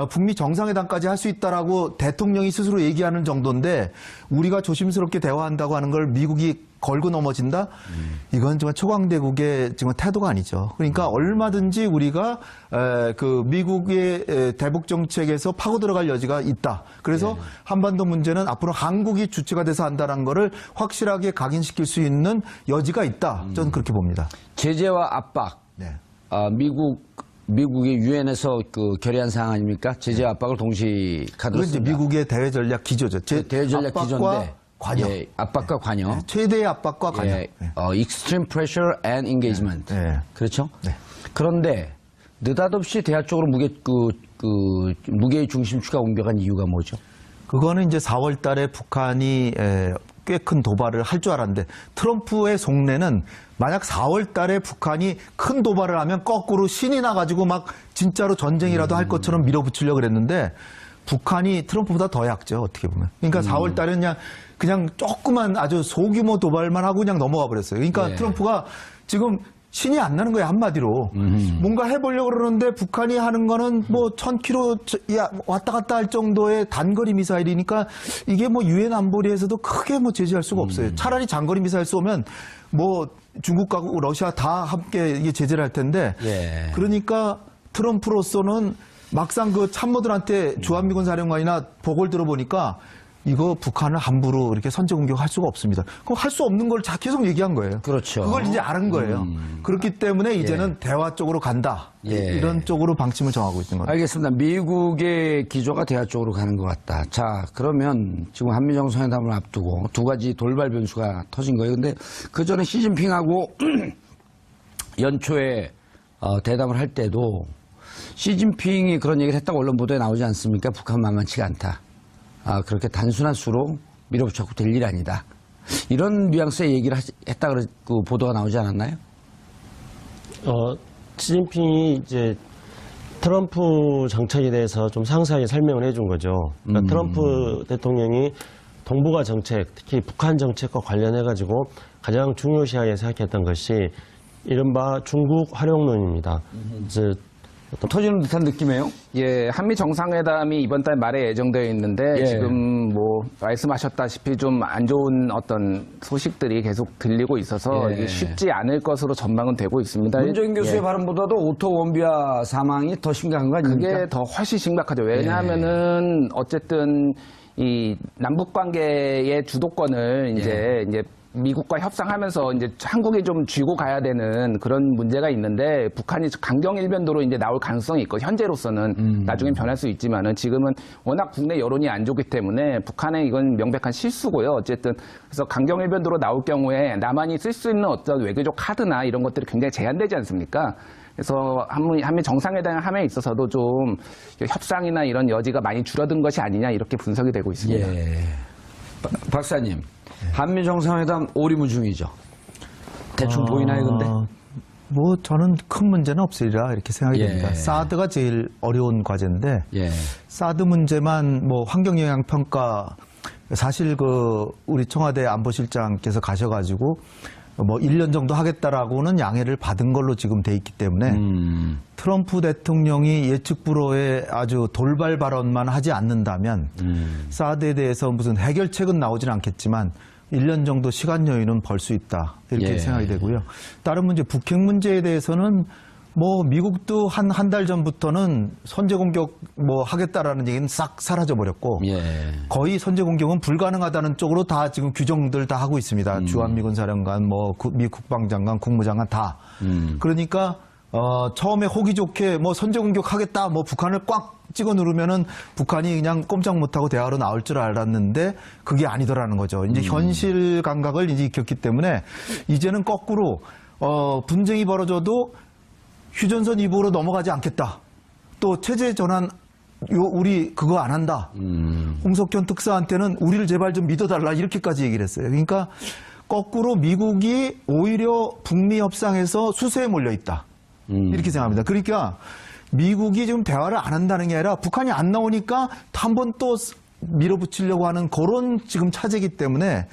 북미 정상회담까지 할 수 있다라고 대통령이 스스로 얘기하는 정도인데 우리가 조심스럽게 대화한다고 하는 걸 미국이 걸고 넘어진다? 이건 정말 초강대국의 지금 태도가 아니죠. 그러니까 얼마든지 우리가 그 미국의 대북 정책에서 파고 들어갈 여지가 있다. 그래서 한반도 문제는 앞으로 한국이 주체가 돼서 한다는 거를 확실하게 각인시킬 수 있는 여지가 있다. 저는 그렇게 봅니다. 제재와 압박. 미국이 유엔에서 그 결의한 사항 아닙니까? 제재와 압박을 동시 카드로 그건 이제 쓴다. 미국의 대외 전략 기조죠. 대외 전략 기조인데 관여. 압박과 관여. 최대의 압박과 관여. extreme pressure and engagement. 그렇죠? 그런데 느닷없이 대화 쪽으로 무게의 중심추가 옮겨간 이유가 뭐죠? 그거는 이제 4월 달에 북한이 꽤 큰 도발을 할 줄 알았는데 트럼프의 속내는 만약 4월 달에 북한이 큰 도발을 하면 거꾸로 신이 나가지고 막 진짜로 전쟁이라도 할 것처럼 밀어붙이려고 그랬는데 북한이 트럼프보다 더 약죠. 어떻게 보면. 그러니까 4월 달에는 그냥 조그만 아주 소규모 도발만 하고 그냥 넘어가 버렸어요. 그러니까 트럼프가 지금 신이 안 나는 거예요, 한마디로. 뭔가 해보려고 그러는데 북한이 하는 거는 뭐 1000km 왔다 갔다 할 정도의 단거리 미사일이니까 이게 뭐 유엔 안보리에서도 크게 뭐 제재할 수가 없어요. 차라리 장거리 미사일 쏘면 뭐 중국과 러시아 다 함께 이게 제재를 할 텐데 그러니까 트럼프로서는 막상 그 참모들한테 주한미군 사령관이나 보고를 들어보니까 이거 북한을 함부로 이렇게 선제 공격할 수가 없습니다. 그럼 할 수 없는 걸 계속 얘기한 거예요. 그렇죠. 그걸 이제 아는 거예요. 그렇기 때문에 이제는 대화 쪽으로 간다. 이런 쪽으로 방침을 정하고 있는 거예요. 알겠습니다. 미국의 기조가 대화 쪽으로 가는 것 같다. 자, 그러면 지금 한미정상회담을 앞두고 두 가지 돌발 변수가 터진 거예요. 근데 그 전에 시진핑하고 연초에 대담을 할 때도 시진핑이 그런 얘기를 했다고 언론 보도에 나오지 않습니까? 북한 만만치가 않다. 그렇게 단순한 수로 밀어붙였고 될 일이 아니다. 이런 뉘앙스의 얘기를 했다 그 보도가 나오지 않았나요? 시진핑이 이제 트럼프 정책에 대해서 좀 상세하게 설명을 해준 거죠. 그러니까 트럼프 대통령이 동북아 정책, 특히 북한 정책과 관련해가지고 가장 중요시하게 생각했던 것이 이른바 중국 활용론입니다. 그래서 터지는 듯한 느낌이에요? 예, 한미 정상회담이 이번 달 말에 예정되어 있는데 예. 지금 뭐 말씀하셨다시피 좀 안 좋은 어떤 소식들이 계속 들리고 있어서 예. 이게 쉽지 않을 것으로 전망은 되고 있습니다. 문재인 교수의 예. 발언보다도 오토 원비아 사망이 더 심각한 거 아닙니까? 그게 더 훨씬 심각하죠. 왜냐하면은 어쨌든 이 남북 관계의 주도권을 이제 미국과 협상하면서 이제 한국이 좀 쥐고 가야 되는 그런 문제가 있는데 북한이 강경 일변도로 이제 나올 가능성이 있고 현재로서는 나중엔 변할 수 있지만은 지금은 워낙 국내 여론이 안 좋기 때문에 북한의 이건 명백한 실수고요. 어쨌든 그래서 강경 일변도로 나올 경우에 남한이 쓸 수 있는 어떤 외교적 카드나 이런 것들이 굉장히 제한되지 않습니까? 그래서 한미 정상회담에 있어서도 좀 협상이나 이런 여지가 많이 줄어든 것이 아니냐 이렇게 분석이 되고 있습니다. 예. 박사님, 한미 정상회담 오리무중이죠. 대충 보이나요, 근데? 뭐 저는 큰 문제는 없으리라 이렇게 생각이 예. 됩니다. 사드가 제일 어려운 과제인데 예. 사드 문제만 뭐 환경영향 평가 사실 우리 청와대 안보실장께서 가셔가지고 뭐 1년 정도 하겠다라고는 양해를 받은 걸로 지금 돼 있기 때문에 트럼프 대통령이 예측 불허의 아주 돌발 발언만 하지 않는다면 사드에 대해서 무슨 해결책은 나오진 않겠지만 1년 정도 시간 여유는 벌 수 있다 이렇게 예. 생각이 되고요. 다른 문제 북핵 문제에 대해서는 뭐 미국도 한 달 전부터는 선제 공격 뭐 하겠다라는 얘기는 싹 사라져 버렸고 예. 거의 선제 공격은 불가능하다는 쪽으로 다 지금 규정들 다 하고 있습니다. 주한미군 사령관, 뭐 미 국방장관, 국무장관 다. 그러니까 처음에 호기 좋게 뭐 선제 공격하겠다, 뭐 북한을 꽉 찍어 누르면은 북한이 그냥 꼼짝 못하고 대화로 나올 줄 알았는데 그게 아니더라는 거죠. 이제 현실 감각을 이제 익혔기 때문에 이제는 거꾸로 분쟁이 벌어져도 휴전선 이부로 넘어가지 않겠다. 또 체제 전환 우리 그거 안 한다. 홍석현 특사한테는 우리를 제발 좀 믿어달라 이렇게까지 얘기를 했어요. 그러니까 거꾸로 미국이 오히려 북미 협상에서 수세에 몰려 있다. 이렇게 생각합니다. 그러니까 미국이 지금 대화를 안 한다는 게 아니라 북한이 안 나오니까 한 번 또 밀어붙이려고 하는 그런 지금 차제이기 때문에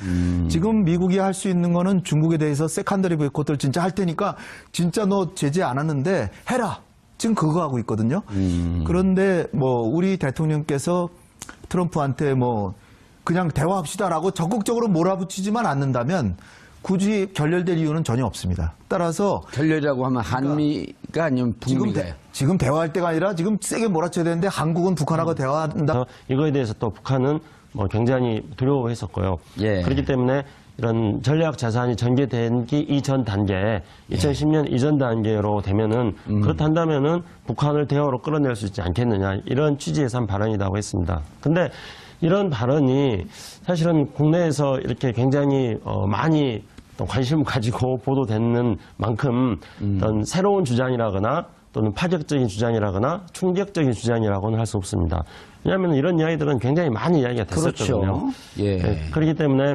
지금 미국이 할 수 있는 거는 중국에 대해서 세컨더리 보이콧을 진짜 할 테니까 진짜 너 제재 안 하는데 해라. 지금 그거 하고 있거든요. 그런데 뭐 우리 대통령께서 트럼프한테 뭐 그냥 대화합시다라고 적극적으로 몰아붙이지만 않는다면 굳이 결렬될 이유는 전혀 없습니다. 따라서 결렬이라고 하면 한미가 아니면 북미가요? 지금 대화할 때가 아니라 지금 세게 몰아쳐야 되는데 한국은 북한하고 대화한다. 이거에 대해서 또 북한은 뭐 굉장히 두려워했었고요. 예. 그렇기 때문에 이런 전략 자산이 전개되기 이전 단계, 2010년 이전 단계로 되면은 그렇다면은 북한을 대화로 끌어낼 수 있지 않겠느냐 이런 취지에서 한 발언이라고 했습니다. 근데 이런 발언이 사실은 국내에서 이렇게 굉장히 많이 관심을 가지고 보도되는 만큼 어떤 새로운 주장이라거나 또는 파격적인 주장이라거나 충격적인 주장이라고는 할 수 없습니다. 왜냐하면 이런 이야기들은 굉장히 많이 이야기가 됐었거든요. 그렇죠. 예. 네, 그렇기 때문에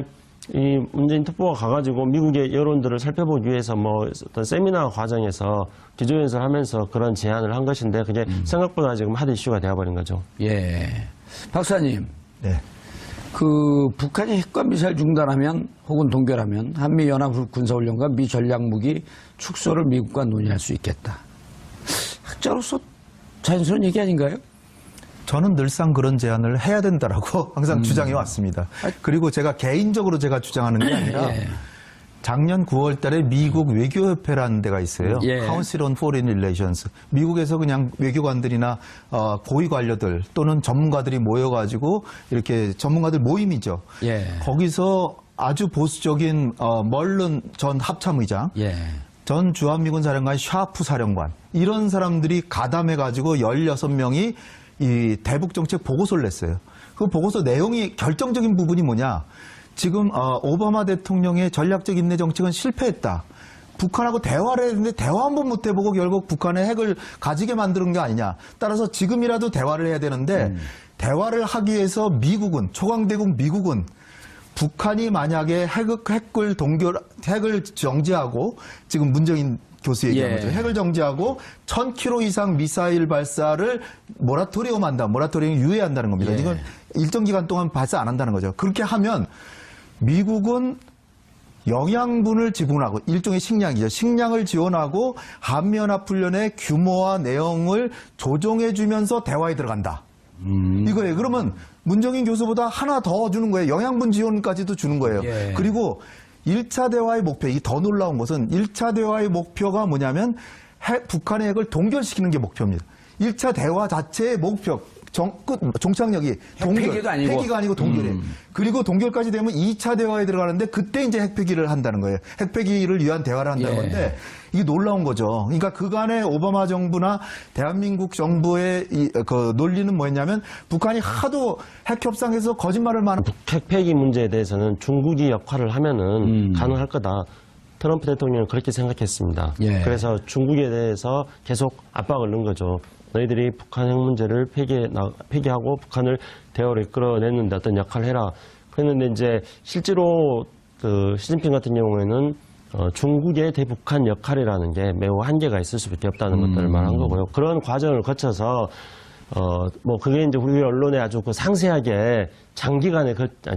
이 문재인 특보가 가가지고 미국의 여론들을 살펴보기 위해서 뭐 어떤 세미나 과정에서 기조연설을 하면서 그런 제안을 한 것인데 그게 생각보다 지금 핫 이슈가 되어버린 거죠. 예. 박사님. 네. 북한이 핵과 미사일 중단하면 혹은 동결하면 한미연합 군사훈련과 미 전략무기 축소를 미국과 논의할 수 있겠다. 학자로서 자연스러운 얘기 아닌가요? 저는 늘상 그런 제안을 해야 된다라고 항상 주장해 왔습니다. 그리고 제가 개인적으로 제가 주장하는 게 아니라 예. 작년 9월 달에 미국 외교협회라는 데가 있어요. 예. Council on Foreign Relations. 미국에서 그냥 외교관들이나 고위 관료들 또는 전문가들이 모여가지고 이렇게 전문가들 모임이죠. 예. 거기서 아주 보수적인 멀른 전 합참의장, 예. 전 주한미군 사령관 샤프 사령관 이런 사람들이 가담해가지고 16명이 이 대북정책 보고서를 냈어요. 그 보고서 내용이 결정적인 부분이 뭐냐. 지금 오바마 대통령의 전략적 인내 정책은 실패했다. 북한하고 대화를 했는데 대화 한 번 못 해보고 결국 북한의 핵을 가지게 만드는 게 아니냐. 따라서 지금이라도 대화를 해야 되는데 대화를 하기 위해서 미국은 초강대국 미국은 북한이 만약에 핵을 정지하고 지금 문재인 교수 얘기한 예. 거죠. 핵을 정지하고 1000km 이상 미사일 발사를 모라토리엄이 유예한다는 겁니다. 예. 이건 일정 기간 동안 발사 안 한다는 거죠. 그렇게 하면 미국은 영양분을 지원하고 일종의 식량이죠. 식량을 지원하고 한미연합훈련의 규모와 내용을 조정해주면서 대화에 들어간다. 이거예요. 그러면 문정인 교수보다 하나 더 주는 거예요. 영양분 지원까지도 주는 거예요. 예. 그리고 1차 대화의 목표, 이 더 놀라운 것은 1차 대화의 목표가 뭐냐면 북한의 핵을 동결시키는 게 목표입니다. 1차 대화 자체의 목표, 종착역이 핵폐기도 아니고. 폐기가 아니고 동결이에요. 그리고 동결까지 되면 2차 대화에 들어가는데 그때 이제 핵폐기를 한다는 거예요. 핵폐기를 위한 대화를 한다는 예. 건데 이게 놀라운 거죠. 그러니까 그간의 오바마 정부나 대한민국 정부의 그 논리는 뭐였냐면 북한이 하도 핵 협상에서 거짓말을 많이 핵폐기 문제에 대해서는 중국이 역할을 하면은 가능할 거다. 트럼프 대통령은 그렇게 생각했습니다. 예. 그래서 중국에 대해서 계속 압박을 넣은 거죠. 너희들이 북한 핵 문제를 폐기하고 북한을 대화로 이끌어내는데 어떤 역할을 해라. 그랬는데 이제 실제로 그 시진핑 같은 경우에는 중국의 대북한 역할이라는 게 매우 한계가 있을 수밖에 없다는 것들을 말한 거고요. 그런 과정을 거쳐서 뭐 그게 이제 우리 언론에 아주 그 상세하게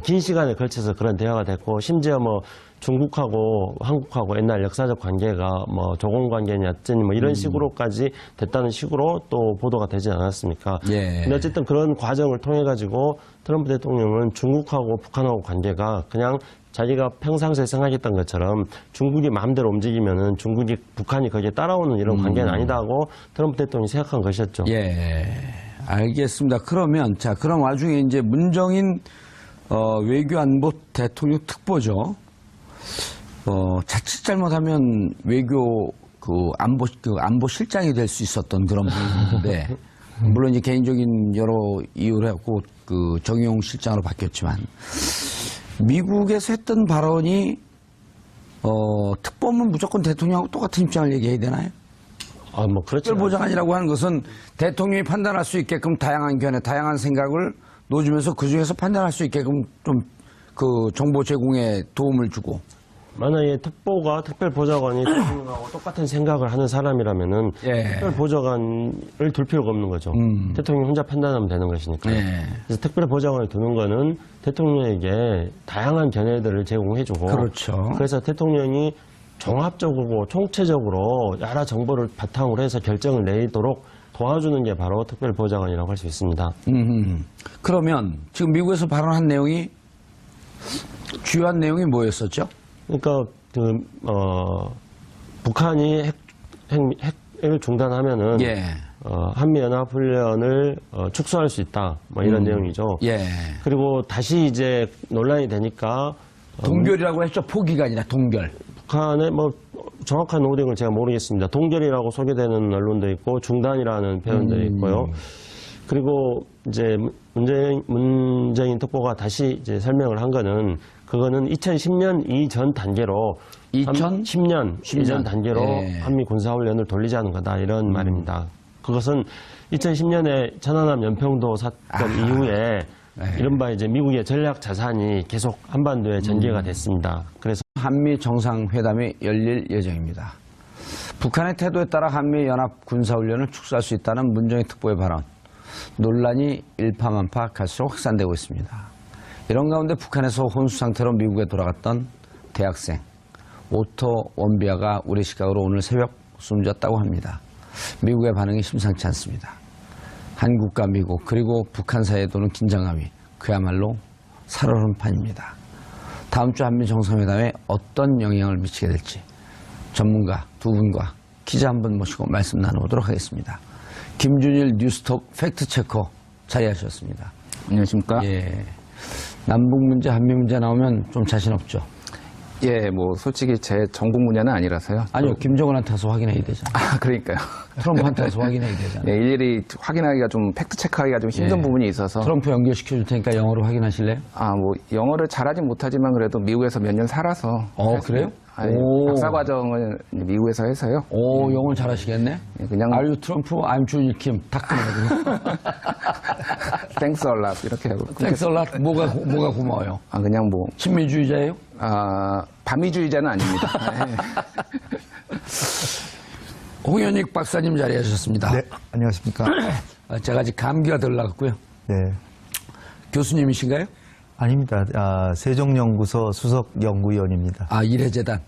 긴 시간에 걸쳐서 그런 대화가 됐고, 심지어 뭐 중국하고 한국하고 옛날 역사적 관계가 뭐 조공 관계냐 어쩌니 뭐 이런 식으로까지 됐다는 식으로 또 보도가 되지 않았습니까? 예. 근데 어쨌든 그런 과정을 통해 가지고 트럼프 대통령은 중국하고 북한하고 관계가 그냥 자기가 평상시에 생각했던 것처럼 중국이 마음대로 움직이면은 북한이 거기에 따라오는 이런 관계는 아니다고 트럼프 대통령이 생각한 것이었죠. 예, 알겠습니다. 그러면 자, 그런 와중에 이제 문정인 외교안보 대통령 특보죠. 자칫 잘못하면 외교 안보 실장이 될 수 있었던 그런 분인데 물론 이제 개인적인 여러 이유를 해갖고 그 정용 실장으로 바뀌었지만 미국에서 했던 발언이 특보면 무조건 대통령하고 똑같은 입장을 얘기해야 되나요? 뭐 그렇죠. 특별보좌관이라고 하는 것은 대통령이 판단할 수 있게끔 다양한 견해, 다양한 생각을 놓아주면서 그 중에서 판단할 수 있게끔 좀 그 정보 제공에 도움을 주고. 만약에 특별보좌관이 대통령하고 똑같은 생각을 하는 사람이라면은 예. 특별보좌관을 둘 필요가 없는 거죠. 대통령이 혼자 판단하면 되는 것이니까. 예. 그래서 특별보좌관을 두는 거는 대통령에게 다양한 견해들을 제공해주고, 그렇죠. 그래서 대통령이 종합적으로 총체적으로 여러 정보를 바탕으로 해서 결정을 내리도록 도와주는 게 바로 특별보좌관이라고 할 수 있습니다. 그러면 지금 미국에서 발언한 내용이 주요한 내용이 뭐였었죠? 그러니까 북한이 핵을 중단하면은 예. 한미연합훈련을 축소할 수 있다. 뭐 이런 내용이죠. 예. 그리고 다시 이제 논란이 되니까 동결이라고 했죠. 포기가 아니라 동결. 북한의 뭐 정확한 워딩을 제가 모르겠습니다. 동결이라고 소개되는 언론도 있고 중단이라는 표현도 있고요. 그리고 이제 문재인 특보가 다시 이제 설명을 한 거는 그거는 2010년 이전 단계로 10년 이전 단계로 예. 한미 군사훈련을 돌리자는 거다 이런 말입니다. 그것은 2010년에 천안함 연평도 사건 이후에 이른바 이제 미국의 전략 자산이 계속 한반도에 전개가 됐습니다. 그래서 한미 정상회담이 열릴 예정입니다. 북한의 태도에 따라 한미 연합 군사훈련을 축소할 수 있다는 문정인 특보의 발언. 논란이 일파만파 갈수록 확산되고 있습니다. 이런 가운데 북한에서 혼수 상태로 미국에 돌아갔던 대학생 오토 원비아가 우리 시각으로 오늘 새벽 숨졌다고 합니다. 미국의 반응이 심상치 않습니다. 한국과 미국 그리고 북한 사이에 도는 긴장감이 그야말로 살얼음 판입니다. 다음 주 한미 정상회담에 어떤 영향을 미치게 될지 전문가 두 분과 기자 한 분 모시고 말씀 나누도록 하겠습니다. 김준일 뉴스톱 팩트체커 자리하셨습니다. 안녕하십니까? 예. 남북 문제, 한미 문제 나오면 좀 자신 없죠? 예, 뭐 솔직히 제 전공 분야는 아니라서요. 아니요, 김정은한테 가서 확인해야 되잖아요. 아, 그러니까요. 트럼프한테 가서 확인해야 되잖아요. 예, 일일이 확인하기가 좀 팩트 체크하기가 좀 힘든 예. 부분이 있어서. 트럼프 연결시켜 줄 테니까 영어로 확인하실래요? 뭐 영어를 잘하진 못하지만 그래도 미국에서 몇 년 살아서. 그래요? 아니, 오. 박사 과정을 미국에서 해서요. 오, 영어를 잘하시겠네? 예, 그냥 Are you Trump? I'm 준일 킴. 다 끊어요. 땡스 얼랍 이렇게 하고. 땡스 얼라 뭐가 고마워요? 그냥 뭐 친미주의자예요? 반미주의자는 아닙니다. 예. 홍현익 박사님 자리하셨습니다. 네, 안녕하십니까. 제가 아직 감기가 덜 나갔고요. 네. 교수님이신가요? 아닙니다. 세종연구소 수석연구위원입니다. 이래재단.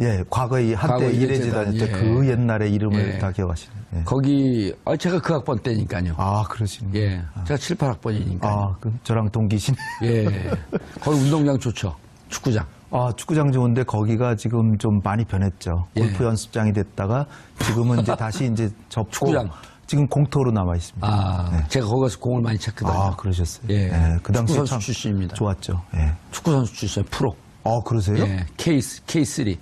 예, 과거에 과거 한때 이래재단, 이래재단일 때 예. 그 옛날의 이름을 예. 다 기억하시네요. 예. 거기, 제가 그 학번 때니까요. 그러시네요. 예. 제가 7, 8학번이니까. 그 저랑 동기시네. 예. 거기 운동장 좋죠. 축구장. 축구장 좋은데 거기가 지금 좀 많이 변했죠. 예. 골프 연습장이 됐다가 지금은 이제 다시 이제 접고 축구장. 지금 공터로 남아 있습니다. 네. 제가 거기 가서 공을 많이 쳤거든요. 그러셨어요. 예. 그 당시에 축구 선수 참 출신입니다. 좋았죠. 예. 축구 선수 출신 프로. 그러세요? 예. K3.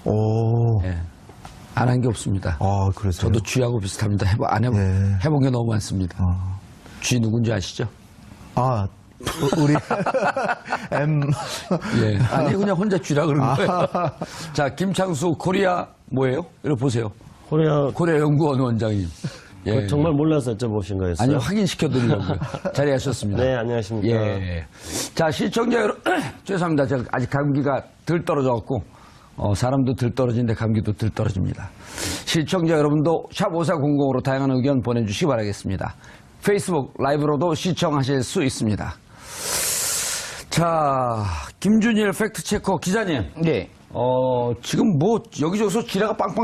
오. 예. 안 한 게 없습니다. 그러세요? 저도 쥐하고 비슷합니다. 예. 해본 게 너무 많습니다. 쥐 누군지 아시죠? 우리 M 예. 아니 그냥 혼자 쥐라 그러는 거예요. 자, 김창수 코리아 뭐예요? 이거 보세요. 코리아 연구원 원장님. 예. 정말 몰라서 여쭤보신 거였어요? 아니 확인시켜드리려고요. 자리하셨습니다. 네, 안녕하십니까. 예. 자, 시청자 여러분, 죄송합니다. 제가 아직 감기가 덜 떨어져갖고, 사람도 덜 떨어지는데 감기도 덜 떨어집니다. 시청자 여러분도 샵 5400으로 다양한 의견 보내주시기 바라겠습니다. 페이스북 라이브로도 시청하실 수 있습니다. 자, 김준일 팩트체커 기자님. 네. 지금 뭐 여기저기서 지뢰가 빵빵